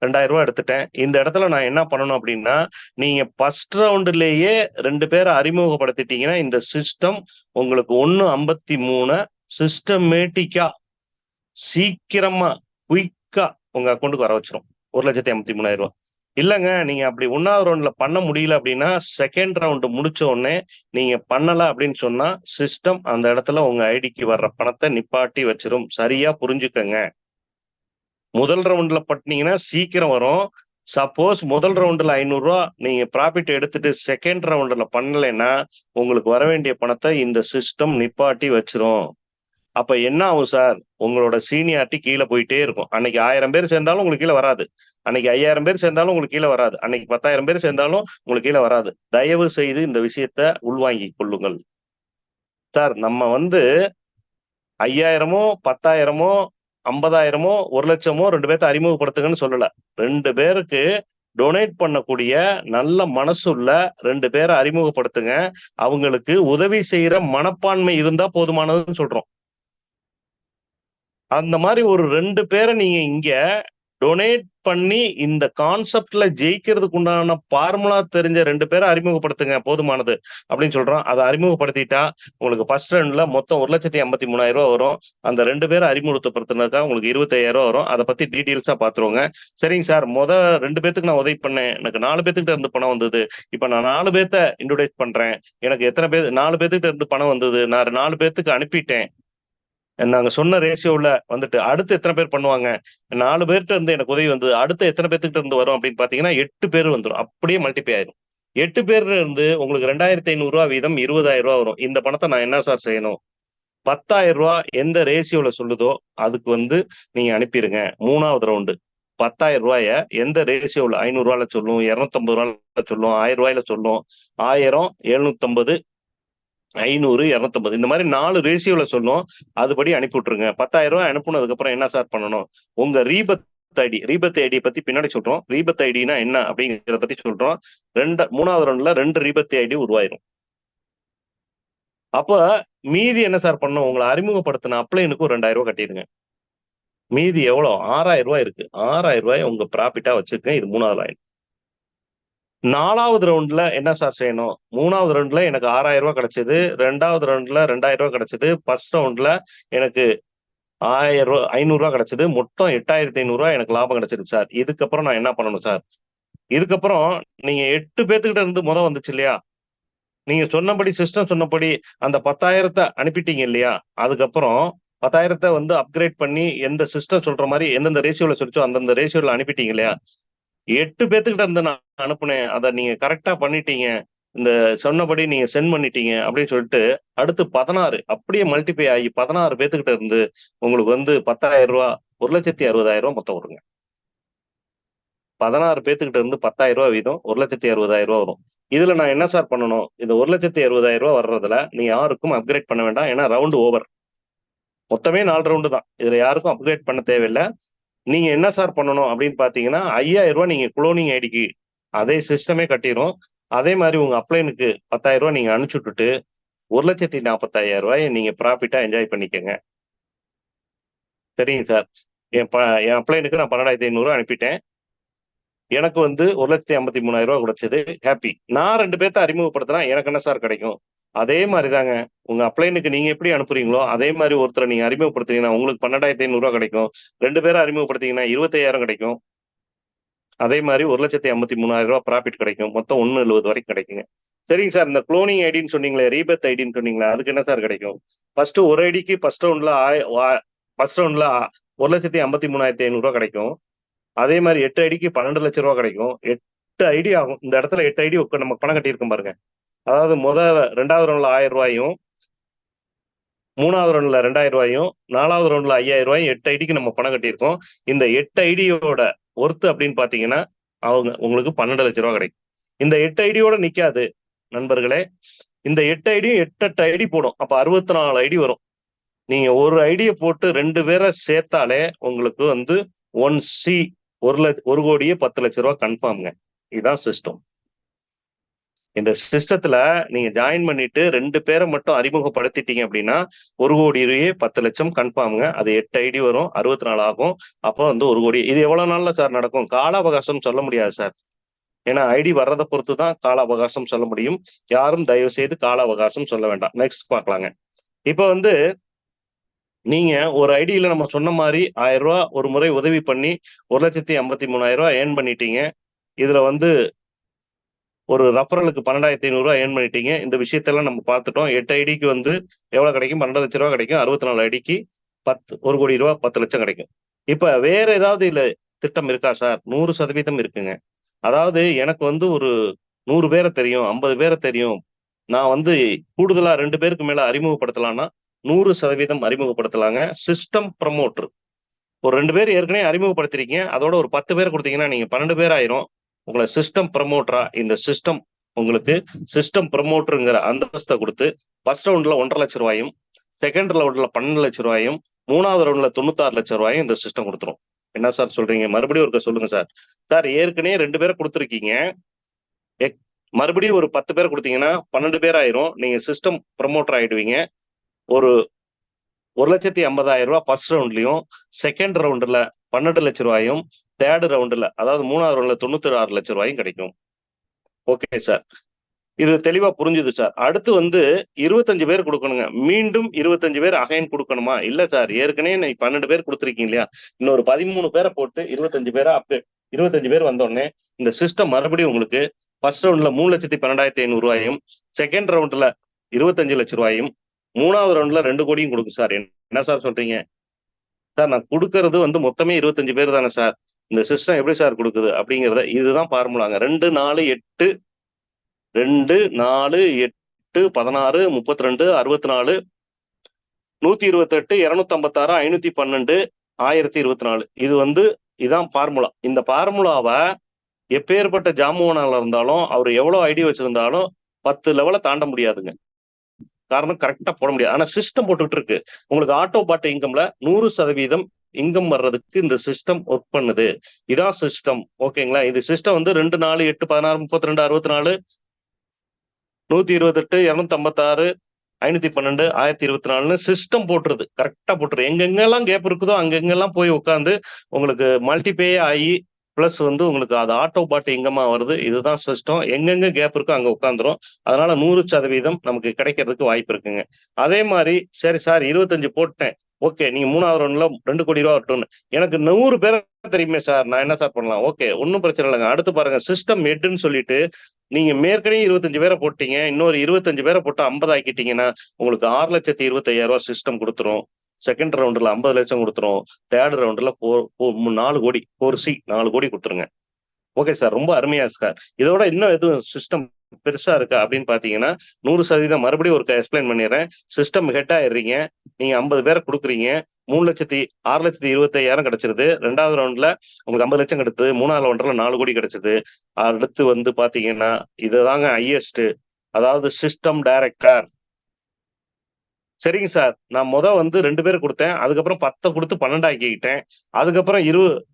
2000 ரூபா எடுத்துட்டேன். இந்த இடத்துல நான் என்ன பண்ணணும் அப்படின்னா, நீங்க ஃபர்ஸ்ட் ரவுண்ட்லயே 2 பேர அறிமுகப்படுத்திட்டீங்கன்னா, இந்த சிஸ்டம் உங்களுக்கு 1.53 சிஸ்டமேட்டிக்கா சீக்கிரமா குயிக்கா உங்க அக்கவுண்ட்க்கு வர வச்சுரும். 1,83,000 ரூபா. இல்லங்க, நீங்க அப்படி 1வது ரவுண்ட்ல பண்ண முடியல அப்படின்னா, செகண்ட் ரவுண்ட் முடிச்ச உடனே நீங்க பண்ணல அப்படின்னு சொன்னா, சிஸ்டம் அந்த இடத்துல உங்க ஐடிக்கு வர்ற பணத்த நிப்பாட்டி வச்சிரும். சரியா புரிஞ்சுக்கங்க. முதல் ரவுண்ட்ல பண்ணீங்கன்னா சீக்கிரம் வரும். சப்போஸ் முதல் ரவுண்ட்ல 500 ரூபா நீங்க ப்ராஃபிட் எடுத்துட்டு செகண்ட் ரவுண்ட்ல பண்ணலைன்னா, உங்களுக்கு வர வேண்டிய பணத்த இந்த சிஸ்டம் நிப்பாட்டி வச்சிரும். அப்ப என்ன ஆகும் சார்? உங்களோட சீனியாரிட்டி கீழ போயிட்டே இருக்கும். அன்னைக்கு 1000 பேர் சேர்ந்தாலும் உங்களுக்கு கீழ வராது. அன்னைக்கு 5000 பேர் சேர்ந்தாலும் உங்களுக்கு கீழ வராது. அன்னைக்கு 10,000 பேர் சேர்ந்தாலும் உங்களுக்கு கீழ வராது. தயவு செய்து இந்த விஷயத்த உள்வாங்கிக் கொள்ளுங்கள். சார், நம்ம வந்து 5000மோ, 10,000மோ, 50,000மோ, 1,00,000மோ 2 பேத்த அறிமுகப்படுத்துங்கன்னு சொல்லல. 2 பேருக்கு டொனேட் பண்ணக்கூடிய நல்ல மனசுள்ள 2 பேர அறிமுகப்படுத்துங்க. அவங்களுக்கு உதவி செய்யற மனப்பான்மை இருந்தா போதுமானதுன்னு சொல்றோம். அந்த மாரி ஒரு 2 பேர நீங்க இங்க டொனேட் பண்ணி இந்த கான்செப்ட்ல ஜெயிக்கிறதுக்கு உண்டான ஃபார்முலா தெரிஞ்ச 2 பேர அறிமுகப்படுத்துங்க போதுமானது அப்படின்னு சொல்றோம். அத அறிமுகப்படுத்திட்டா உங்களுக்கு ஃபர்ஸ்ட் ரவுண்ட்ல மொத்தம் 1,53,000 ரூபா வரும். அந்த 2 பேர அறிமுகப்படுத்துனதுக்காக உங்களுக்கு 25,000 ரூபா வரும். அத பத்தி டீடைல்ஸா பாத்துருவோங்க. சரிங்க சார், 2 பேத்துக்கு நான் உதவி பண்ணேன். எனக்கு 4 பேத்துக்கிட்ட இருந்து பணம் வந்தது. இப்ப நான் 4 பேத்த இன்ட்ரோடியூஸ் பண்றேன். எனக்கு எத்தனை பேர் 4 பேத்துக்கிட்ட இருந்து பணம் வந்தது. நான் 4 பேத்துக்கு அனுப்பிட்டேன். நாங்க சொன்ன ரேஷியோல வந்துட்டு அடுத்து எத்தனை பேர் பண்ணுவாங்க? 4 பேர்ட்ட இருந்து எனக்கு உதவி வந்தது. அடுத்து எத்தனை பேத்துக்கிட்ட இருந்து வரும் அப்படின்னு பார்த்தீங்கன்னா, 8 பேர் வந்துரும். அப்படியே மல்டிப்ளை ஆயிரும். 8 பேர்ல இருந்து உங்களுக்கு ரூ. 2,500 வீதம் ரூ. 20,000 வரும். இந்த பணத்த நான் என்ன சார் செய்யணும்? ரூ. 10,000 எந்த ரேஷியோல சொல்லுதோ, அதுக்கு வந்து நீங்க அனுப்பிருங்க. 3வது ரவுண்டு. ரூ. 10,000 எந்த ரேஷியோல ரூ. 500ல சொல்லும், ரூ. 250ல சொல்லும், ரூ. 1000ல சொல்லும். 1000, 750, 500, 250 இந்த மாதிரி 4 ரேஷியோல சொல்லும். அதுபடி அனுப்பி விட்டுருங்க. ரூ. 10,000 அனுப்புனதுக்கு அப்புறம் என்ன சார் பண்ணணும்? உங்க ரீபத் ஐடி பத்தி பின்னாடி சொல்றோம். ரீபத் ஐடினா என்ன அப்படிங்கிறத பத்தி சொல்றோம். 3வது ரவுண்ட்ல 2 ரீபத் ஐடி உருவாயிரும். அப்ப மீதி என்ன சார் பண்ணணும்? உங்களை அறிமுகப்படுத்தின அப்ளைனுக்கு ஒரு ரூ. 2,000 கட்டிடுங்க. மீதி எவ்வளவு? ரூ. 6,000 இருக்கு. ரூ. 6,000 உங்க ப்ராஃபிட்டா வச்சிருக்கேன். இது 3வது லைன். 4வது ரவுண்ட்ல என்ன சார் செய்யணும்? 3வது ரவுண்ட்ல எனக்கு ரூ. 6,000 கிடைச்சது. 2வது ரவுண்ட்ல ரூ. 2,000 கிடைச்சது. ஃபர்ஸ்ட் ரவுண்ட்ல எனக்கு ரூ. 500 கிடைச்சது. மொத்தம் ரூ. 8,500 எனக்கு லாபம் கிடைச்சிருச்சு சார். இதுக்கப்புறம் நான் என்ன பண்ணணும் சார்? இதுக்கப்புறம் நீங்க 8 பேத்துக்கிட்ட இருந்து வந்துச்சு இல்லையா? நீங்க சொன்னபடி சிஸ்டம் சொன்னபடி அந்த 10,000 அனுப்பிட்டீங்க இல்லையா? அதுக்கப்புறம் 10,000 வந்து அப்கிரேட் பண்ணி எந்த சிஸ்டம் சொல்ற மாரி எந்தெந்த ரேஷியோல சொல்லிச்சோ அந்தந்த ரேஷியோல அனுப்பிட்டீங்க இல்லையா? 8 பேத்துக்கிட்ட இருந்து நான் அனுப்புனேன். அத நீங்க கரெக்ட்டா பண்ணிட்டீங்க. இந்த சொன்னபடி நீங்க சென்ட் பண்ணிட்டீங்க அப்படின்னு சொல்லிட்டு, அடுத்து 16 அப்படியே மல்டிப்ளை ஆகி 16 பேத்துக்கிட்ட இருந்து உங்களுக்கு வந்து ரூ. 10,000 1,60,000 மொத்தம் வருங்க. 16 பேத்துக்கிட்ட இருந்து ரூ. 10,000 வீதம் ரூ. 1,60,000 வரும். இதுல நான் என்ன சார் பண்ணணும்? இந்த ரூ. 1,60,000 வர்றதுல நீங்க யாருக்கும் அப்கிரேட் பண்ண வேண்டாம். ஏன்னா ரவுண்ட் ஓவர். மொத்தமே 4 ரவுண்டு தான். இதுல யாருக்கும் அப்கிரேட் பண்ண தேவையில்ல. நீங்க என்ன சார் பண்ணணும் அப்படின்னு பாத்தீங்கன்னா, ரூ. 5,000 நீங்க குளோனிங் ஐடிக்கு அதே சிஸ்டமே கட்டிரும். அதே மாரி உங்க அப்ளைனுக்கு ரூ. 10,000 நீங்க அனுப்பிச்சு விட்டுட்டு, ரூ. 1,45,000 நீங்க ப்ராஃபிட்டா என்ஜாய் பண்ணிக்கங்க. சரிங்க சார். என் அப்ளைனுக்கு நான் 12,500 அனுப்பிட்டேன். எனக்கு வந்து ரூ. 1,53,000 கிடைச்சது. ஹேப்பி. நான் 2 பேத்த அறிமுகப்படுத்தினா எனக்கு என்ன சார் கிடைக்கும்? அதே மாரி தாங்க. உங்க அப்ளைனுக்கு நீங்க எப்படி அனுப்புறீங்களோ, அதே மாரி ஒருத்தர நீங்க அறிமுகப்படுத்துனீங்கன்னா, உங்களுக்கு ரூ. 12,500 கிடைக்கும். 2 பேர அறிமுகப்படுத்தீங்கன்னா 25,000 கிடைக்கும். அதே மாரி ரூ. 1,53,000 ப்ராஃபிட் கிடைக்கும். மொத்தம் 1,70 வரைக்கும் கிடைக்குங்க. சரிங்க சார். இந்த குளோனிங் ஐடின்னு சொன்னீங்களே, ரீபத் ஐடின்னு சொன்னீங்களே, அதுக்கு என்ன சார் கிடைக்கும்? ஃபர்ஸ்ட் ஒரு ஐடிக்கு ஃபர்ஸ்ட் ரவுண்ட்ல ரூ. 1,53,500 கிடைக்கும். அதே மாரி 8 ஐடிக்கு ரூ. 12,00,000 கிடைக்கும். 8 ஐடி ஆகும். இந்த இடத்துல 8 ஐடி நம்ம பணம் கட்டியிருக்கோம் பாருங்க. அதாவது 2வது ரவுண்ட்ல ரூ. 1,000, 3வது ரவுண்ட்ல ரூ. 2,000, 4வது ரவுண்ட்ல ரூ. 5,000 8 ஐடிக்கு நம்ம பணம் கட்டியிருக்கோம். இந்த 8 ஐடியோட ஒர்த் அப்படின்னு பாத்தீங்கன்னா, உங்களுக்கு ரூ. 12,00,000 கிடைக்கும். இந்த 8 ஐடியோட நிக்காது நண்பர்களே. இந்த 8 ஐடியும் 8 ஐடி போடும். அப்ப 64 ஐடி வரும். நீங்க ஒரு ஐடியை போட்டு 2 பேரை சேர்த்தாலே உங்களுக்கு வந்து 1C 1,10,00,000 கன்ஃபார்ம்ங்க. இதுதான் சிஸ்டம். இந்த சிஸ்டத்துல நீங்க ஜாயின் பண்ணிட்டு 2 பேரை மட்டும் அறிமுகப்படுத்திட்டீங்க அப்படின்னா 1,10,00,000 கன்ஃபார்ம்ங்க. அது 8 ஐடி வரும், 64 ஆகும். அப்போ வந்து 1 கோடி. இது எவ்வளவு நாள்ல சார் நடக்கும்? கால அவகாசம் சொல்ல முடியாது சார். ஏன்னா ஐடி வர்றதை பொறுத்து தான் கால அவகாசம் சொல்ல முடியும். யாரும் தயவு செய்து கால அவகாசம் சொல்ல வேண்டாம். நெக்ஸ்ட் பார்க்கலாங்க. இப்ப வந்து நீங்க ஒரு ஐடியில நம்ம சொன்ன மாதிரி 1000 ரூபாய் ஒரு முறை உதவி பண்ணி 1,53,000 ஏர்ன் பண்ணிட்டீங்க. இதுல வந்து ஒரு ரெஃபரலுக்கு 12,500 ஏர்ன் பண்ணிட்டீங்க. இந்த விஷயத்தெல்லாம் நம்ம பார்த்துட்டோம். 8 ஐடிக்கு வந்து எவ்வளவு கிடைக்கும்? 12 லட்சம் ரூபாய் கிடைக்கும். 64 ஐடிக்கு 1 கோடி ரூபாய் 10 லட்சம் கிடைக்கும். இப்ப வேற ஏதாவது இல்ல திட்டம் இருக்கா சார்? 100% இருக்குங்க. அதாவது எனக்கு வந்து ஒரு 100 பேரை தெரியும், 50 பேரை தெரியும். நான் வந்து கூடுதலா 2 பேருக்கு மேல அறிமுகப்படுத்தலாம்னா 100% அறிமுகப்படுத்தலாங்க. System promoter. ஒரு 2 பேர் ஏற்கனவே அறிமுகப்படுத்திருக்கீங்க. அதோட ஒரு 10 பேர் கொடுத்தீங்கன்னா நீங்க 12 பேர் ஆயிரும். உங்களை சிஸ்டம் ப்ரமோட்டரா இந்த சிஸ்டம் உங்களுக்கு சிஸ்டம் ப்ரமோட்டருங்கிற அந்தஸ்தை கொடுத்து ஃபர்ஸ்ட் ரவுண்ட்ல 1,50,000 லட்சம் ரூபாயும், செகண்ட் ரவுண்ட்ல 12 லட்சம் ரூபாயும், 3வது ரவுண்ட்ல 96 லட்சம் ரூபாயும் இந்த சிஸ்டம் கொடுத்துரும். என்ன சார் சொல்றீங்க? மறுபடியும் ஒருக்க சொல்லுங்க சார். சார் ஏற்கனவே 2 பேரை கொடுத்துருக்கீங்க. மறுபடியும் ஒரு 10 பேர் கொடுத்தீங்கன்னா 12 பேர் ஆயிரும். நீங்க சிஸ்டம் ப்ரமோட்டர் ஆயிடுவீங்க. ஒரு 1,50,000 ஃபர்ஸ்ட் ரவுண்ட்லயும், செகண்ட் ரவுண்ட்ல 12 லட்சம் ரூபாயும், தேர்ட் ரவுண்ட்ல அதாவது 3வது ரவுண்ட்ல 96 லட்சம் ரூபாயும் கிடைக்கும். ஓகே சார், இது தெளிவா புரிஞ்சுது சார். அடுத்து வந்து 25 பேர் கொடுக்கணுங்க. மீண்டும் 25 பேர் அகைன் கொடுக்கணுமா? இல்ல சார், ஏற்கனவே நீ 12 பேர் கொடுத்துருக்கீங்க இல்லையா? இன்னொரு 13 பேரை போட்டு 25 பேரா 25 பேர் வந்தோடனே இந்த சிஸ்டம் மறுபடியும் உங்களுக்கு ஃபர்ஸ்ட் ரவுண்ட்ல 3,12,500 ரூபாயும், செகண்ட் ரவுண்ட்ல 25 லட்சம் ரூபாயும், 3வது ரவுண்ட்ல 2 கோடியும் கொடுக்கும் சார். என்ன சார் சொல்றீங்க? சார் நான் கொடுக்கறது வந்து மொத்தமே 25 பேர் தானே சார். இந்த சிஸ்டம் எப்படி சார் கொடுக்குது அப்படிங்கிறத இதுதான் ஃபார்முலாங்க. 2, 4, 8 2, 4, 8, 16, 32, 64, 128, 256, 512, 1024. இது வந்து இதான் ஃபார்முலா. இந்த ஃபார்முலாவை எப்பேற்பட்ட ஜாமுவனால இருந்தாலும் அவர் எவ்வளவு ஐடி வச்சிருந்தாலும் 10 லெவலை தாண்ட முடியாதுங்க. காரணம் கரெக்டா போட முடியாது. ஆனா சிஸ்டம் போட்டுட்டு இருக்கு. உங்களுக்கு ஆட்டோ பாட் இன்கம்ல 100% இன்கம் வர்றதுக்கு இந்த சிஸ்டம் ஒர்க் பண்ணுது. இதான் சிஸ்டம். ஓகேங்களா? இது சிஸ்டம் வந்து 2, 4, 8, 16, 32, 64, 128, 256, 512, 1024 சிஸ்டம் போட்டுருது. கரெக்டா போட்டுரு. எங்கெங்கெல்லாம் கேப் இருக்குதோ அங்கெங்கெல்லாம் போய் உட்காந்து உங்களுக்கு மல்டிபே ஆகி பிளஸ் வந்து உங்களுக்கு அது ஆட்டோ பாட் இங்கமா வருது. இதுதான் சிஸ்டம். எங்கெங்க கேப் இருக்கோ அங்க உட்காந்துரும். அதனால 100% நமக்கு கிடைக்கிறதுக்கு வாய்ப்பு இருக்குங்க. அதே மாதிரி சரி சார் 25 போட்டேன். ஓகே, நீங்க 3வது ரவுண்ட்ல 2 கோடி ரூபா வரட்டும்னு எனக்கு 100 பேரை தெரியுமே சார், நான் என்ன சார் பண்ணலாம்? ஓகே, ஒன்னும் பிரச்சனை இல்லைங்க. அடுத்து பாருங்க, சிஸ்டம் ஹெட்னு சொல்லிட்டு நீங்க மேற்கனவே 25 பேரை போட்டீங்க. இன்னொரு 25 பேரை போட்டு 50 ஆக்கிட்டீங்கன்னா உங்களுக்கு 6,25,000 சிஸ்டம் கொடுத்துரும். செகண்ட் ரவுண்ட்ல 50 லட்சம் கொடுத்துரும். தேர்ட் ரவுண்ட்ல 4 கோடி 4C 4 கோடி கொடுத்துருங்க. ஓகே சார், ரொம்ப அருமையா சார். இதோட இன்னும் எதுவும் சிஸ்டம் பெருசா இருக்கா அப்படின்னு பாத்தீங்கன்னா 100% மறுபடியும் ஒரு எக்ஸ்பிளைன் பண்ணிடுறேன். சிஸ்டம் ஹெட் ஆயிடுறீங்க. நீங்க 50 பேரை கொடுக்குறீங்க. 6,25,000 கிடைச்சிருது. 2வது ரவுண்ட்ல உங்களுக்கு 50 லட்சம் கிடைச்சது. 3வது ரவுண்ட்ல 4 கோடி கிடைச்சது. அடுத்து வந்து பாத்தீங்கன்னா இதுதாங்க ஹையஸ்ட், அதாவது சிஸ்டம் டைரக்டர். சரிங்க சார், நான் வந்து 2 பேர் கொடுத்தேன். அதுக்கப்புறம் 10 கொடுத்து 12 ஆக்கிக்கிட்டேன். அதுக்கப்புறம்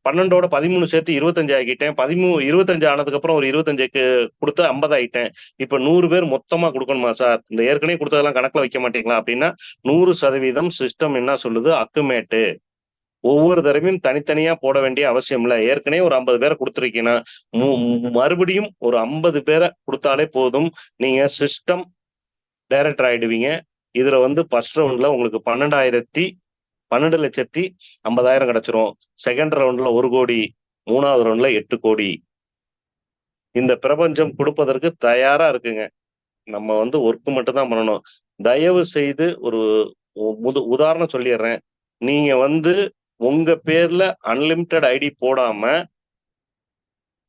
12ஓட 13 சேர்த்து 25 ஆக்கிட்டேன். 25 ஆனதுக்கப்புறம் ஒரு 25க்கு கொடுத்து 50 ஆகிட்டேன். இப்ப 100 பேர் மொத்தமா கொடுக்கணுமா சார்? இந்த ஏற்கனவே கொடுத்ததெல்லாம் கணக்குல வைக்க மாட்டீங்களா அப்படின்னா 100% சிஸ்டம் என்ன சொல்லுது? அக்குமேட்டு. ஒவ்வொரு தடவையும் தனித்தனியா போட வேண்டிய அவசியம் இல்லை. ஏற்கனவே ஒரு 50 பேரை கொடுத்துருக்கீங்கன்னா மறுபடியும் ஒரு 50 பேரை கொடுத்தாலே போதும். நீங்க சிஸ்டம் டைரக்டர் ஆயிடுவீங்க. இதுல வந்து ஃபர்ஸ்ட் ரவுண்ட்ல உங்களுக்கு 12,50,000 கிடைச்சிரும். செகண்ட் ரவுண்ட்ல 1 கோடி, 3வது ரவுண்ட்ல 8 கோடி. இந்த பிரபஞ்சம் கொடுப்பதற்கு தயாரா இருக்குங்க. நம்ம வந்து ஒர்க் மட்டும் தான் பண்ணணும். தயவு செய்து ஒரு உதாரணம் சொல்லிடுறேன். நீங்க வந்து உங்க பேர்ல அன்லிமிட்டெட் ஐடி போடாம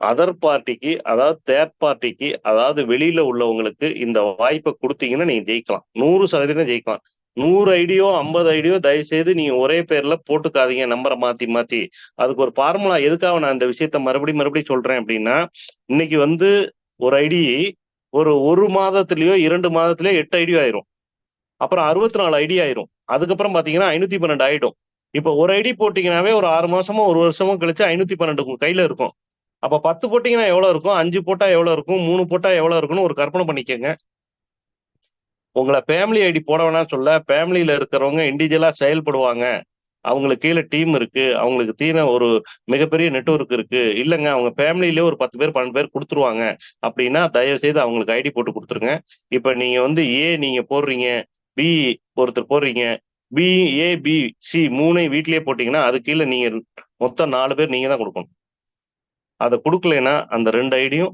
அதர் பார்ட்டிக்கு, அதாவது தேர்ட் பார்ட்டிக்கு, அதாவது வெளியில உள்ளவங்களுக்கு இந்த வாய்ப்பை கொடுத்தீங்கன்னா நீங்க ஜெயிக்கலாம். 100% ஜெயிக்கலாம். 100 ஐடியோ 50 ஐடியோ தயவு செய்து நீங்க ஒரே பேர்ல போட்டுக்காதீங்க, நம்பரை மாத்தி மாத்தி. அதுக்கு ஒரு ஃபார்முலா. எதுக்காக நான் இந்த விஷயத்த மறுபடியும் சொல்றேன் அப்படின்னா, இன்னைக்கு வந்து ஒரு ஐடி ஒரு மாதத்திலயோ 2 மாதத்திலயோ 8 ஐடி ஆயிரும். அப்புறம் 64 ஐடி ஆயிரும். அதுக்கப்புறம் பாத்தீங்கன்னா 512 ஆயிடும். இப்ப ஒரு ஐடி போட்டீங்கன்னாவே ஒரு 6 மாசமோ 1 வருஷமோ கழிச்சு 512 உங்க கையில இருக்கும். அப்ப 10 போட்டீங்கன்னா எவ்வளவு இருக்கும்? 5 போட்டா எவ்வளவு இருக்கும்? 3 போட்டா எவ்வளவு இருக்கும்னு ஒரு கற்பனை பண்ணிக்கங்க. உங்களை ஃபேமிலி ஐடி போட வேணாம்னு சொல்ல, ஃபேமிலியில இருக்கிறவங்க இண்டிவிஜுவலா செயல்படுவாங்க. அவங்களுக்கு கீழ டீம் இருக்கு. அவங்களுக்கு ஒரு மிகப்பெரிய நெட்வொர்க் இருக்கு. இல்லங்க அவங்க ஃபேமிலிலயே ஒரு 10 பேர், 12 பேர் குடுத்துருவாங்க. அப்படின்னா தயவு செய்து அவங்களுக்கு ஐடி போட்டு குடுத்துருங்க. இப்ப நீங்க வந்து நீங்க போடுறீங்க. பி ஒருத்தர் போடுறீங்க. பி, ஏ, பி, சி 3யும் வீட்லயே போட்டீங்கன்னா, அது கீழ நீங்க மொத்தம் 4 பேர் நீங்க தான் குடுக்கணும். அத குடுக்கலைன்னா அந்த 2 ஐடியும்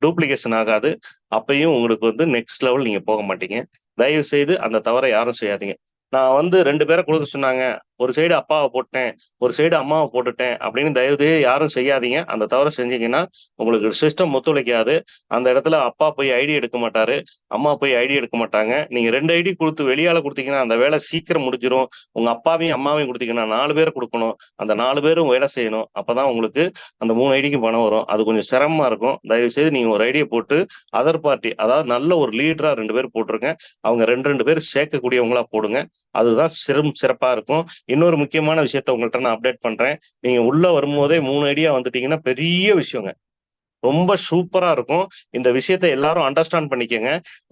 டூப்ளிகேஷன் ஆகாது. அப்பயும் உங்களுக்கு வந்து நெக்ஸ்ட் லெவல் நீங்க போக மாட்டீங்க. தயவு செய்து அந்த தவற யாரும் செய்யாதீங்க. நான் வந்து 2 பேர குடுக்க சொன்னாங்க. ஒரு சைடு அப்பாவ போட்டேன், ஒரு சைடு அம்மாவ போட்டுட்டேன் அப்படின்னு தயவு செய்து யாரும் செய்யாதீங்க. அந்த தவற செஞ்சீங்கன்னா, உங்களுக்கு சிஸ்டம் ஒத்துழைக்காது. அந்த இடத்துல அப்பா போய் ஐடி எடுக்க மாட்டாரு. அம்மா போய் ஐடி எடுக்க மாட்டாங்க. நீங்க 2 ஐடி குடுத்து வெளியாள குடுத்தீங்கன்னா, அந்த வேலை சீக்கிரம் முடிஞ்சிரும். உங்க அப்பாவையும், அம்மாவையும் குடுத்தீங்கன்னா 4 பேர குடுக்கணும். அந்த 4 பேரும் வேலை செய்யணும். அப்பதான் உங்களுக்கு அந்த 3 ஐடிக்கும் பணம் வரும். அது கொஞ்சம் சிரமமா இருக்கும். தயவு செய்து நீங்க ஒரு ஐடிய போட்டு அதர் பார்ட்டி அதாவது நல்ல ஒரு லீடரா 2 பேர் போட்டுருங்க. அவங்க 2 பேர் சேர்க்கக்கூடியவங்களா போடுங்க. அதுதான் சிறப்பா இருக்கும். இன்னொரு முக்கியமான விஷயத்த உங்கள்ட்ட நான் அப்டேட் பண்றேன். நீங்க உள்ள வரும்போதே 3 ஐடியா வந்துட்டீங்கன்னா பெரிய விஷயங்க. ரொம்ப சூப்பரா இருக்கும். இந்த விஷயத்த எல்லாரும் அண்டர்ஸ்டாண்ட் பண்ணிக்கங்க.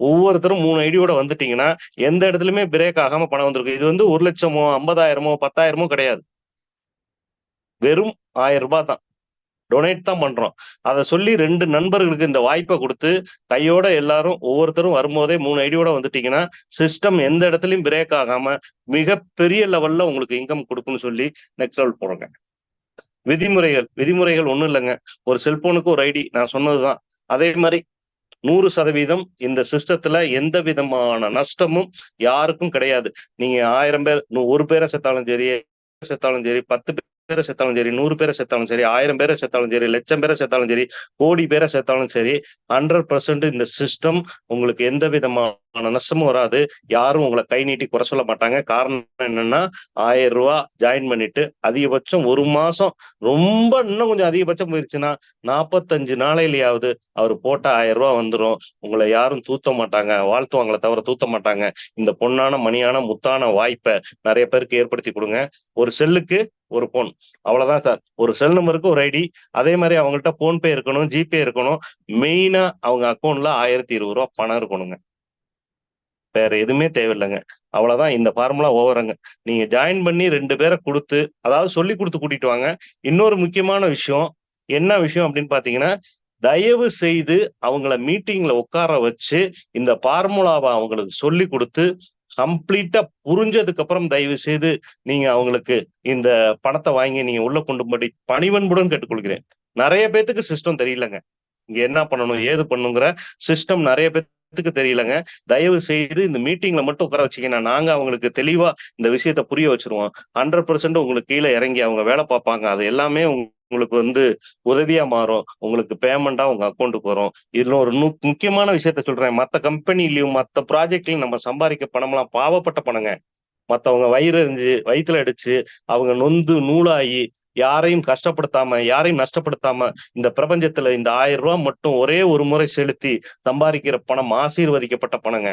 ஒவ்வொருத்தரும் 3 ஐடியோட வந்துட்டீங்கன்னா, எந்த இடத்துலயுமே பிரேக் ஆகாம பணம் வந்திருக்கும். இது வந்து 1,00,000மோ, 50,000மோ, 10,000மோ கிடையாது. வெறும் ரூ. 1000 தான். டொனேட் தான் பண்றோம். அத சொல்லி 2 நண்பர்களுக்கு இந்த வாய்ப்ப குடுத்து, கையோட எல்லாரும் ஒவ்வொருத்தரும் வரும்போதே 3 ஐடியோட வந்துட்டீங்கன்னா, சிஸ்டம் எந்த இடத்துலயும் பிரேக் ஆகாம மிகப்பெரிய லெவல்ல உங்களுக்கு இன்கம் குடுக்கும்னு சொல்லி நெக்ஸ்ட் லெவல் போறோங்க. விதிமுறைகள் ஒண்ணும் இல்லங்க. ஒரு செல்போனுக்கு ஒரு ஐடி நான் சொன்னதுதான். அதே மாரி 100% இந்த சிஸ்டத்துல எந்த விதமான நஷ்டமும் யாருக்கும் கிடையாது. நீங்க 1000 பேர் 1 பேர செத்தாலும் சரி, 10 பேர செத்தாலும் சரி, 100 பேர செத்தாலும் சரி, 1000 பேர செத்தாலும் சரி, லட்சம் பேர செத்தாலும் சரி, கோடி பேர செத்தாலும் சரி, 100% இந்த சிஸ்டம் உங்களுக்கு எந்த விதமான நஷ்டமும் வராது. யாரும் உங்கள கை நீட்டி குறை சொல்ல மாட்டாங்க. காரணம் என்னன்னா, ரூ. 1000 ஜாயின் பண்ணிட்டு அதிகபட்சம் 1 மாசம் ரொம்ப இன்னும் கொஞ்சம் அதிகபட்சம் போயிருச்சுன்னா, 45 நாளையிலயாவது அவரு போட்ட ரூ. 1000 வந்துரும். உங்கள யாரும் தூத்த மாட்டாங்க. வாழ்த்துவாங்களே தவிர தூத்த மாட்டாங்க. இந்த பொன்னான, மணியான, முத்தான வாய்ப்ப நெறைய பேருக்கு ஏற்படுத்தி குடுங்க. ஒரு செல்லுக்கு ஒரு ஃபோன். அவ்வளவுதான் சார். ஒரு செல் நம்பருக்கு ஒரு ஐடி. அதே மாரி அவங்கள்ட்ட ஃபோன்பே இருக்கணும், ஜிபே இருக்கணும். மெயினா அவங்க அக்கவுண்ட்ல ரூ. 1020 பணம் இருக்கணுங்க. வேற எதுவுமே தேவையில்லங்க. அவ்வளவுதான் இந்த ஃபார்முலா ஓவர்ங்க. நீங்க ஜாயின் பண்ணி 2 பேர குடுத்து, அதாவது சொல்லிக் குடுத்து கூட்டிட்டு வாங்க. இன்னொரு முக்கியமான விஷயம், என்ன விஷயம் அப்படின்னு பார்த்தீங்கன்னா, தயவு செய்து அவங்கள மீட்டிங்ல உட்கார வச்சு, இந்த ஃபார்முலாவ அவங்களுக்கு சொல்லிக் குடுத்து, கம்ப்ளீட்டா புரிஞ்சதுக்கு அப்புறம் தயவு செய்து நீங்க அவங்களுக்கு இந்த பணத்த வாங்கி நீங்க உள்ள கொண்டுபடி பணிவன்புடன் கேட்டுக்கொள்கிறேன். நெறைய பேத்துக்கு சிஸ்டம் தெரியலங்க. இங்க என்ன பண்ணணும், ஏது பண்ணணுங்கிற சிஸ்டம் நெறைய பேத்துக்கு தெரியலங்க. தயவு செய்து இந்த மீட்டிங்ல மட்டும் உட்கார வச்சீங்கன்னா, நாங்க அவங்களுக்கு தெளிவா இந்த விஷயத்த புரிய வச்சுருவோம். 100% உங்களுக்கு கீழ இறங்கி அவங்க வேலை பார்ப்பாங்க. அது எல்லாமே உங்களுக்கு வந்து உதவியா மாறும். உங்களுக்கு பேமெண்ட்டா உங்க அக்கவுண்ட்க்கு வரும். இதுல ஒரு முக்கியமான விஷயத்த சொல்றேன். மத்த கம்பெனிலயும், மத்த ப்ராஜெக்ட்லயும் நம்ம சம்பாரிக்க பணம்லாம் பாவப்பட்ட பணங்க. மத்தவங்க வயித்துல அடிச்சு, அவங்க நொந்து நூலாகி, யாரையும் கஷ்டப்படுத்தாம, யாரையும் நஷ்டப்படுத்தாம, இந்த பிரபஞ்சத்துல இந்த ரூ. 1000 மட்டும் ஒரே ஒரு முறை செலுத்தி சம்பாரிக்கிற பணம் ஆசீர்வதிக்கப்பட்ட பணங்க.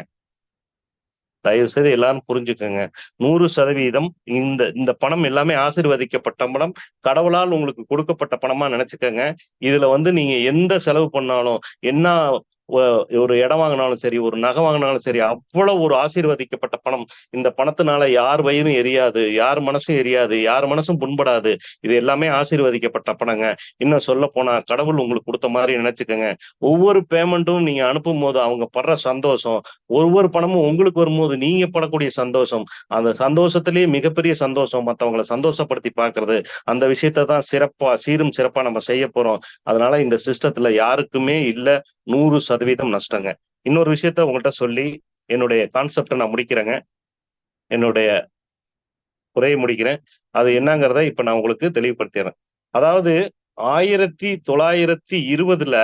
தயவு செய்து எல்லாரும் புரிஞ்சுக்கங்க. 100% இந்த இந்த பணம் எல்லாமே ஆசீர்வதிக்கப்பட்ட பணம். கடவுளால் உங்களுக்கு கொடுக்கப்பட்ட பணமா நெனச்சுக்கங்க. இதுல வந்து நீங்க எந்த செலவு பண்ணாலும், என்ன ஒ ஒரு இடம் வாங்குனாலும் சரி, ஒரு நகை வாங்குனாலும் சரி, அவ்வளவு ஒரு ஆசீர்வதிக்கப்பட்ட பணம். இந்த பணத்தினால யார் வயிறும் எரியாது, யார் மனசும் எரியாது, யார் மனசும் புண்படாது. இது எல்லாமே ஆசீர்வதிக்கப்பட்ட பணங்க. இன்னும் சொல்லப்போனா கடவுள் உங்களுக்கு குடுத்த மாரி நெனச்சுக்கங்க. ஒவ்வொரு பேமெண்ட்டும் நீங்க அனுப்பும்போது அவங்க படுற சந்தோஷம், ஒவ்வொரு பணமும் உங்களுக்கு வரும்போது நீங்க படக்கூடிய சந்தோஷம், அந்த சந்தோஷத்திலேயே மிகப்பெரிய சந்தோஷம் மத்தவங்கள சந்தோஷப்படுத்தி பார்க்கிறது. அந்த விஷயத்த தான் சீரும் சிறப்பா நம்ம செய்யப் போறோம். அதனால இந்த சிஸ்டத்துல யாருக்குமே இல்ல 100% நஷ்டங்க. இன்னொரு விஷயத்த உங்கள்ட்ட சொல்லி என்னுடைய கான்செப்ட்ட நான் முடிக்கிறேங்க. என்னுடைய உரைய முடிக்கிறேன். அது என்னங்கிறத இப்ப நான் உங்களுக்கு தெளிவுபடுத்திர்றேன். அதாவது 1920ல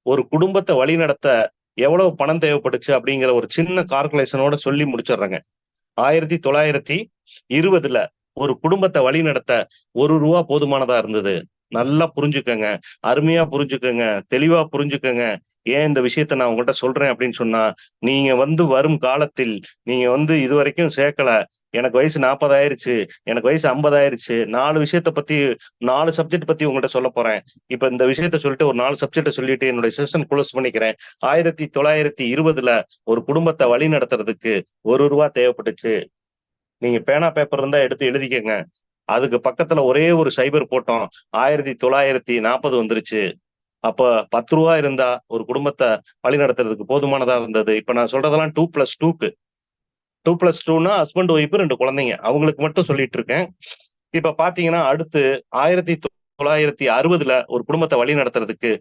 ஒரு குடும்பத்த வழிநடத்த எவ்வளவு பணம் தேவைப்பட்டுச்சு அப்படிங்கிற ஒரு சின்ன கால்குலேஷனோட சொல்லி முடிச்சிடுறேங்க. 1920ல ஒரு குடும்பத்த வழிநடத்த ரூ. 1 போதுமானதா இருந்தது. நல்லா புரிஞ்சுக்கங்க, அருமையா புரிஞ்சுக்கங்க, தெளிவா புரிஞ்சுக்கங்க. ஏன் இந்த விஷயத்த நான் உங்கள்ட்ட சொல்றேன் அப்படின்னு சொன்னா, நீங்க வந்து வரும் காலத்தில் நீங்க வந்து இதுவரைக்கும் சேர்க்கல. எனக்கு வயசு 40 ஆயிருச்சு, எனக்கு வயசு 50 ஆயிருச்சு. 4 விஷயத்த பத்தி 4 சப்ஜெக்ட் பத்தி உங்கள்ட்ட சொல்லப் போறேன். இப்ப இந்த விஷயத்த சொல்லிட்டு ஒரு 4 சப்ஜெக்ட்ட சொல்லிட்டு என்னுடைய செஷன் குளோஸ் பண்ணிக்கிறேன். 1920ல ஒரு குடும்பத்த வழிநடத்துறதுக்கு ரூ. 1 தேவைப்பட்டுச்சு. நீங்க பேனா, பேப்பர் இருந்தா எடுத்து எழுதிக்கங்க. அதுக்கு பக்கத்துல ஒரே ஒரு சைபர் போட்டோம். 1940 வந்துருச்சு. அப்ப ரூ. 10 இருந்தா ஒரு குடும்பத்த வழிநடத்துறதுக்கு போதுமானதா இருந்தது. இப்ப நான் சொல்றதெல்லாம் 2+2க்கு. 2+2ன்னா ஹஸ்பண்ட், ஒய்ஃப் 2 குழந்தைங்க. அவங்களுக்கு மட்டும் சொல்லிட்டு இருக்கேன். இப்ப பாத்தீங்கன்னா, அடுத்து 1960ல ஒரு குடும்பத்த வழிநடத்துறதுக்கு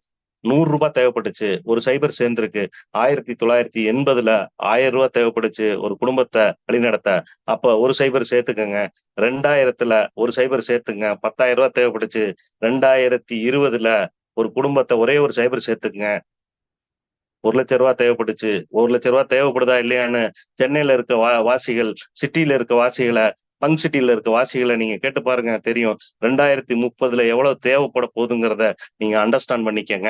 ரூ. 100 தேவைப்பட்டுச்சு. ஒரு சைபர் சேர்ந்திருக்கு. 1980ல ரூ. 1000 தேவைப்பட்டுச்சு ஒரு குடும்பத்த வழிநடத்த. அப்ப ஒரு சைபர் சேர்த்துக்கங்க. 2000த்துல ஒரு சைபர் சேர்த்துங்க. ரூ. 10,000 தேவைப்பட்டுச்சு. 2020ல ஒரு குடும்பத்த ஒரே ஒரு சைபர் சேர்த்துக்கங்க. ரூ. 1,00,000 தேவைப்பட்டுச்சு. ரூ. 1,00,000 தேவைப்படுதா இல்லையான்னு சென்னையில இருக்க வாசிகள், சிட்டில இருக்க வாசிகள, பங்க் சிட்டில இருக்க வாசிகள நீங்க கேட்டு பாருங்க தெரியும். 2030ல எவ்வளவு தேவைப்பட போதுங்கிறத நீங்க அண்டர்ஸ்டாண்ட் பண்ணிக்கங்க.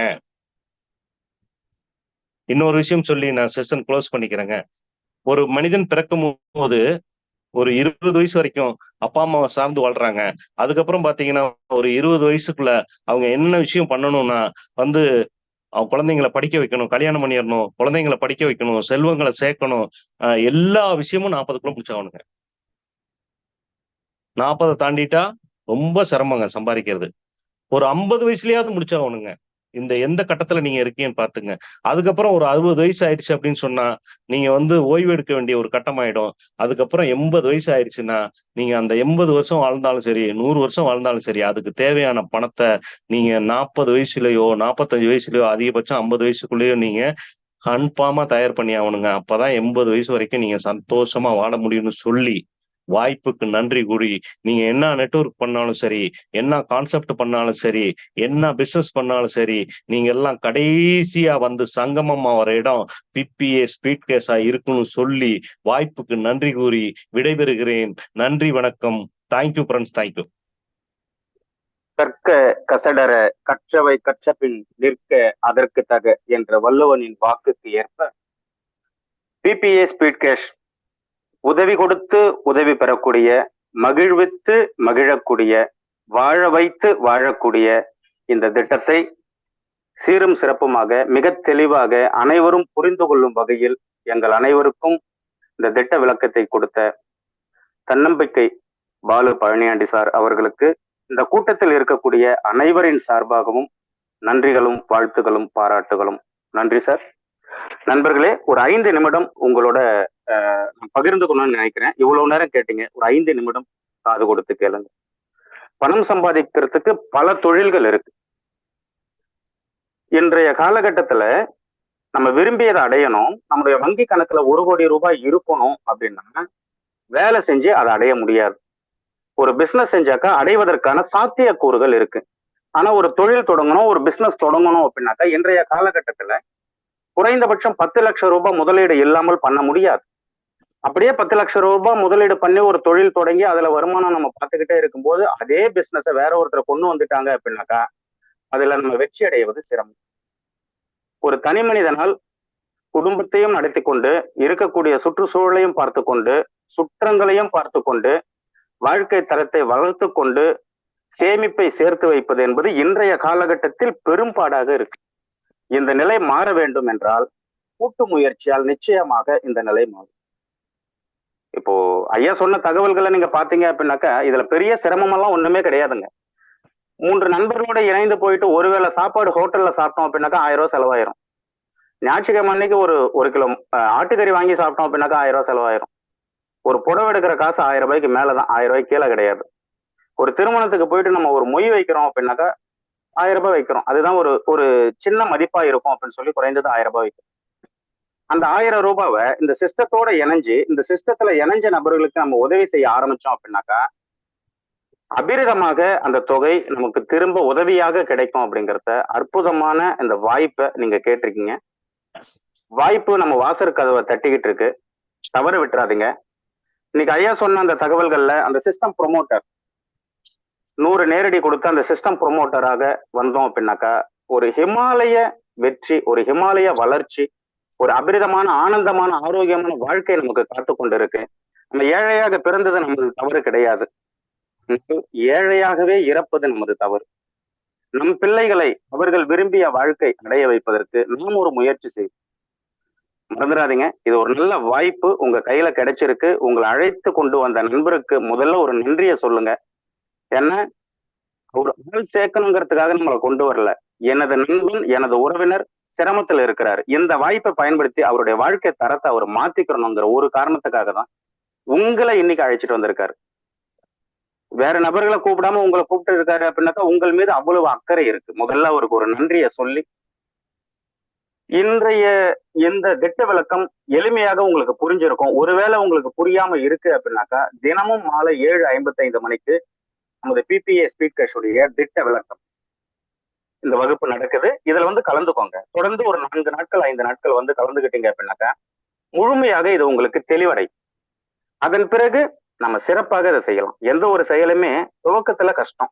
இன்னொரு விஷயம் சொல்லி நான் செஷன் குளோஸ் பண்ணிக்கிறேங்க. ஒரு மனிதன் பிறக்கும்போது ஒரு 20 வயசு வரைக்கும் அப்பா, அம்மாவ சார்ந்து வாழ்றாங்க. அதுக்கப்புறம் பார்த்தீங்கன்னா, ஒரு 20 வயசுக்குள்ள அவங்க என்ன விஷயம் பண்ணணும்னா, வந்து குழந்தைங்கள படிக்க வைக்கணும், கல்யாணம் பண்ணிறணும், குழந்தைங்கள படிக்க வைக்கணும், செல்வங்கள சேர்க்கணும். எல்லா விஷயமும் 40க்குள்ள முடிச்சாகணுங்க. 40 தாண்டிட்டா ரொம்ப சிரமங்க சம்பாரிக்கிறது. ஒரு 50 வயசுலயாவது முடிச்சாகணுங்க. இந்த எந்த கட்டத்துல நீங்க இருக்கீங்கன்னு பாத்துங்க. அதுக்கப்புறம் ஒரு 60 வயசு ஆயிடுச்சு அப்படின்னு சொன்னா, நீங்க வந்து ஓய்வு எடுக்க வேண்டிய ஒரு கட்டம் ஆயிடும். அதுக்கப்புறம் 80 வயசு ஆயிருச்சுன்னா, நீங்க அந்த 80 வருஷம் வாழ்ந்தாலும் சரி, 100 வருஷம் வாழ்ந்தாலும் சரி, அதுக்கு தேவையான பணத்த நீங்க 40 வயசுலயோ, 45 வயசுலயோ, அதிகபட்சம் 50 வயசுக்குள்ளேயோ நீங்க கன்ஃபார்மா தயார் பண்ணி ஆவணுங்க. அப்பதான் 80 வயசு வரைக்கும் நீங்க சந்தோஷமா வாழ முடியும்னு சொல்லி, வாய்ப்புக்கு நன்றி கூறி, நீங்க என்ன நெட்வொர்க் பண்ணாலும் சரி, என்ன கான்செப்ட் பண்ணாலும் சரி, என்ன பிசினஸ் பண்ணாலும் சரி, நீங்க எல்லாம் கடைசியா வந்து சங்கமம் ஆவற இடம் பிபிஏ ஸ்பீட் கேஸா இருக்குன்னு சொல்லி, வாய்ப்புக்கு நன்றி கூறி விடைபெறுகிறேன். நன்றி, வணக்கம். Thank you friends. Thank you. கற்க கசடற கற்றவை கற்றபின் நிற்க அதற்கு தக என்ற வள்ளுவனின் வாக்குக்கு ஏற்ப பிபிஏ ஸ்பீட் கேஷ் உதவி கொடுத்து உதவி பெறக்கூடிய, மகிழ்வித்து மகிழக்கூடிய, வாழ வைத்து வாழக்கூடிய இந்த திட்டத்தை சீரும் சிறப்புமாக மிக தெளிவாக அனைவரும் புரிந்து கொள்ளும் வகையில் எங்கள் அனைவருக்கும் இந்த திட்ட விளக்கத்தை கொடுத்த தன்னம்பிக்கை பாலு பழனியாண்டி சார் அவர்களுக்கு இந்த கூட்டத்தில் இருக்கக்கூடிய அனைவரின் சார்பாகவும் நன்றிகளும் வாழ்த்துகளும் பாராட்டுகளும். நன்றி சார். நண்பர்களே, ஒரு 5 நிமிடம் உங்களோட பகிர்ந்துக்கணும்னு நினைக்கிறேன். இவ்வளவு நேரம் கேட்டீங்க, ஒரு 5 நிமிடம் காது கொடுத்து கேளுங்க. பணம் சம்பாதிக்கிறதுக்கு பல தொழில்கள் இருக்கு. இன்றைய காலகட்டத்துல நம்ம விரும்பியதை அடையணும், நம்முடைய வங்கி கணக்குல 1 கோடி ரூபாய் இருக்கணும் அப்படின்னா வேலை செஞ்சு அதை அடைய முடியாது. ஒரு பிசினஸ் செஞ்சாக்கா அடைவதற்கான சாத்தியக்கூறுகள் இருக்கு. ஆனா ஒரு தொழில் தொடங்கணும், ஒரு பிசினஸ் தொடங்கணும் அப்படின்னாக்கா இன்றைய காலகட்டத்துல குறைந்தபட்சம் 10 லட்சம் ரூபாய் முதலீடு இல்லாமல் பண்ண முடியாது. அப்படியே 10 லட்சம் ரூபாய் முதலீடு பண்ணி ஒரு தொழில் தொடங்கி அதுல வருமானம் நம்ம பார்த்துக்கிட்டே இருக்கும்போது அதே பிசினஸ வேற ஒருத்தர் கொண்டு வந்துட்டாங்க அப்படின்னாக்கா அதுல நம்ம வெற்றி அடைவது சிரமம். ஒரு தனி மனிதனால் குடும்பத்தையும் நடத்தி கொண்டு, இருக்கக்கூடிய சுற்றுச்சூழலையும் பார்த்து கொண்டு, சுற்றங்களையும் பார்த்து கொண்டு, வாழ்க்கை தரத்தை வளர்த்து கொண்டு, சேமிப்பை சேர்த்து வைப்பது என்பது இன்றைய காலகட்டத்தில் பெரும்பாடாக இருக்கு. இந்த நிலை மாற வேண்டும் என்றால் கூட்டு முயற்சியால் நிச்சயமாக இந்த நிலை மாறும். இப்போ ஐயா சொன்ன தகவல்களை நீங்க பாத்தீங்க அப்படின்னாக்கா இதுல பெரிய சிரமமெல்லாம் ஒண்ணுமே கிடையாதுங்க. 3 நண்பர்களோட இணைந்து போயிட்டு ஒருவேளை சாப்பாடு ஹோட்டல்ல சாப்பிட்டோம் அப்படின்னாக்கா 1000 ரூபாய் செலவாயிரும். ஞாயிற்றுக்கிழமை அன்னைக்கு ஒரு கிலோ ஆட்டுக்கறி வாங்கி சாப்பிட்டோம் அப்படின்னாக்கா 1000 ரூபாய் செலவாயிரும். ஒரு புடவை எடுக்கிற காசு 1000 ரூபாய்க்கு மேலதான், 1000 ரூபாய்க்கு கீழே கிடையாது. ஒரு திருமணத்துக்கு போயிட்டு நம்ம ஒரு மொய் வைக்கிறோம் அப்படின்னாக்கா 1000 ரூபாய் வைக்கிறோம். அதுதான் ஒரு ஒரு சின்ன மதிப்பா இருக்கும் அப்படின்னு சொல்லி குறைந்தது 1000 ரூபாய் வைக்கிறோம். அந்த 1000 ரூபாவை இந்த சிஸ்டத்தோட இணைஞ்சு, இந்த சிஸ்டத்துல இணைஞ்ச நபர்களுக்கு நம்ம உதவி செய்ய ஆரம்பிச்சோம் அப்படின்னாக்கா அபிரிதமாக அந்த தொகை நமக்கு திரும்ப உதவியாக கிடைக்கும் அப்படிங்கிறத அற்புதமான இந்த வாய்ப்பை நீங்க கேட்டிருக்கீங்க. வாய்ப்பு நம்ம வாசல் கதவை தட்டிக்கிட்டு இருக்கு, தவறு விட்டுறாதீங்க. இன்னைக்கு ஐயா சொன்ன அந்த தகவல்கள்ல அந்த சிஸ்டம் ப்ரொமோட்டர் 100 நேரடி கொடுத்து அந்த சிஸ்டம் ப்ரொமோட்டராக வந்தோம் அப்படின்னாக்கா ஒரு ஹிமாலய வெற்றி, ஒரு ஹிமாலய வளர்ச்சி, ஒரு அபரிதமான ஆனந்தமான ஆரோக்கியமான வாழ்க்கை நமக்கு காத்து கொண்டு இருக்கு. நம்ம ஏழையாக பிறந்தது நமது தவறு கிடையாது. ஏழையாகவே இறப்பது நமது தவறு. நம் பிள்ளைகளை அவர்கள் விரும்பிய வாழ்க்கை அடைய வைப்பதற்கு நாம் ஒரு முயற்சி செய்வோம். மறந்துடாதீங்க, இது ஒரு நல்ல வாய்ப்பு உங்க கையில கிடைச்சிருக்கு. உங்களை அழைத்து கொண்டு வந்த நண்பருக்கு முதல்ல ஒரு நன்றியை சொல்லுங்க. ஏன்னா ஒரு ஆள் சேர்க்கணுங்கிறதுக்காக நம்மளை கொண்டு வரல. எனது நண்பன், எனது உறவினர் சிரமத்துல இருக்கிறாரு, இந்த வாய்ப்பை பயன்படுத்தி அவருடைய வாழ்க்கை தரத்தை அவர் மாத்திக்கணுங்கிற ஒரு காரணத்துக்காக தான் உங்களை இன்னைக்கு அழைச்சிட்டு வந்திருக்காரு. வேற நபர்களை கூப்பிடாம உங்களை கூப்பிட்டு இருக்காரு அப்படின்னாக்கா உங்கள் மீது அவ்வளவு அக்கறை இருக்கு. முதல்ல அவருக்கு ஒரு நன்றியை சொல்லி, இன்றைய இந்த திட்ட விளக்கம் எளிமையாக உங்களுக்கு புரிஞ்சிருக்கும். ஒருவேளை உங்களுக்கு புரியாம இருக்கு அப்படின்னாக்கா தினமும் மாலை 7:55 மணிக்கு நமது பிபிஏ ஸ்பீட் உடைய திட்ட விளக்கம் இந்த வகுப்பு நடக்குது. இதுல வந்து கலந்துக்கோங்க. தொடர்ந்து ஒரு 4 நாட்கள் 5 நாட்கள் வந்து கலந்துகிட்டீங்க அப்படின்னாக்கா முழுமையாக இது உங்களுக்கு தெளிவடை. அதன் பிறகு நம்ம சிறப்பாக இதை செய்யலாம். எந்த ஒரு செயலுமே துவக்கத்துல கஷ்டம்,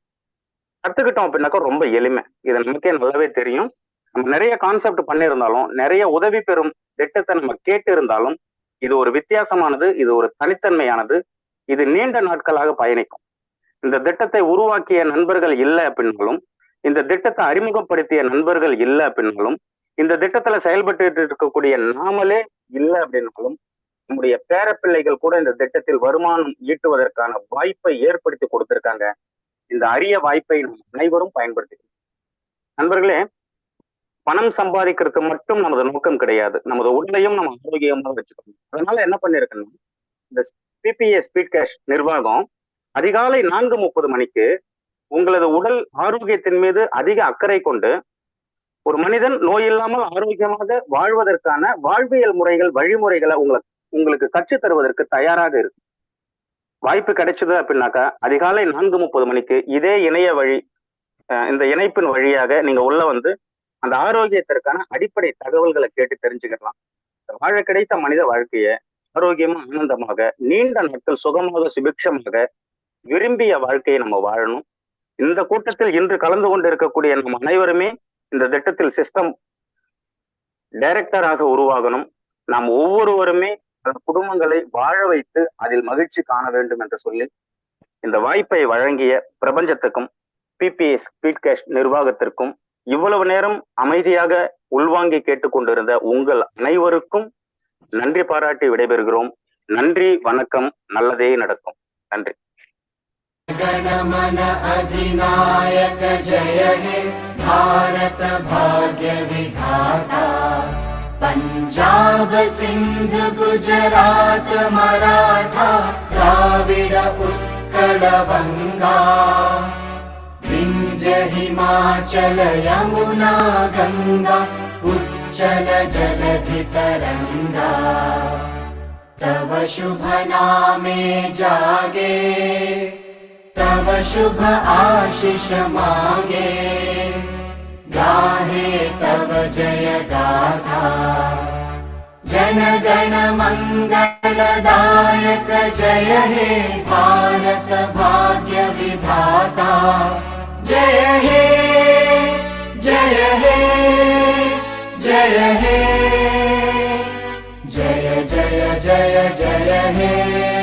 கத்துக்கிட்டோம் அப்படின்னாக்கா ரொம்ப எளிமை. இது நமக்கே நல்லாவே தெரியும். நம்ம நிறைய கான்செப்ட் பண்ணியிருந்தாலும், நிறைய உதவி பெறும் திட்டத்தை நம்ம கேட்டு இருந்தாலும், இது ஒரு வித்தியாசமானது, இது ஒரு தனித்தன்மையானது, இது நீண்ட நாட்களாக பயணிக்கும். இந்த திட்டத்தை உருவாக்கிய நண்பர்கள் இல்லை அப்படின்னாலும், இந்த திட்டத்தை அறிமுகப்படுத்திய நண்பர்கள் இல்லை அப்படின்னாலும், இந்த திட்டத்துல செயல்பட்டு இருக்கக்கூடிய நாமளே இல்லை அப்படின்னாலும், நம்முடைய பேரப்பிள்ளைகள் கூட இந்த திட்டத்தில் வருமானம் ஈட்டுவதற்கான வாய்ப்பை ஏற்படுத்தி கொடுத்திருக்காங்க. இந்த அரிய வாய்ப்பை நம்ம அனைவரும் பயன்படுத்திக்கணும். நண்பர்களே, பணம் சம்பாதிக்கிறது மட்டும் நமது நோக்கம் கிடையாது. நமது உடலையும் நம்ம ஆரோக்கியமாக வச்சுக்கணும். அதனால என்ன பண்ணிருக்கணும், இந்த பிபிஏ ஸ்பீட் கேஷ் நிர்வாகம் அதிகாலை 4:30 மணிக்கு உங்களது உடல் ஆரோக்கியத்தின் மீது அதிக அக்கறை கொண்டு ஒரு மனிதன் நோய் இல்லாமல் ஆரோக்கியமாக வாழ்வதற்கான வாழ்வியல் முறைகள், வழிமுறைகளை உங்களுக்கு கற்றுத் தருவதற்கு தயாராக இருக்கு. வாய்ப்பு கிடைச்சது அப்படின்னாக்கா அதிகாலை 4:30 மணிக்கு இதே இணைய வழி, இந்த இணைப்பின் வழியாக நீங்க உள்ள வந்து அந்த ஆரோக்கியத்திற்கான அடிப்படை தகவல்களை கேட்டு தெரிஞ்சுக்கலாம். வாழ கிடைத்த மனித வாழ்க்கையை ஆரோக்கியமா ஆனந்தமாக நீண்ட நாட்கள் சுகமாக சுபிக்ஷமாக விரும்பிய வாழ்க்கையை நம்ம வாழணும். இந்த கூட்டத்தில் இன்று கலந்து கொண்டு இருக்கக்கூடிய நம்ம அனைவருமே இந்த திட்டத்தில் சிஸ்டம் டைரக்டராக உருவாகணும். நாம் ஒவ்வொருவருமே அந்த குடும்பங்களை வாழ வைத்து அதில் மகிழ்ச்சி காண வேண்டும் என்று சொல்லி இந்த வாய்ப்பை வழங்கிய பிரபஞ்சத்துக்கும் பிபிஏ ஸ்பீட் கேஷ் நிர்வாகத்திற்கும் இவ்வளவு நேரம் அமைதியாக உள்வாங்கி கேட்டுக்கொண்டிருந்த உங்கள் அனைவருக்கும் நன்றி பாராட்டி விடைபெறுகிறோம். நன்றி, வணக்கம், நல்லதே நடக்கும். நன்றி. गणमन अधिनायक जय हे भारत भाग्य विधाता। पंजाब सिंध गुजरात मराठा द्राविड उत्कल बंगा विंध्य हिमाचल यमुना गंगा उच्चल जलधि तरंगा। तव शुभ नामे जागे, तव शुभ आशीष मांगे, गाहे तव जय गाथा। जन गण मंगलदायक जय हे भारत भाग्य विधाता। जय हे जय हे जय हे जय जय जय जय हे।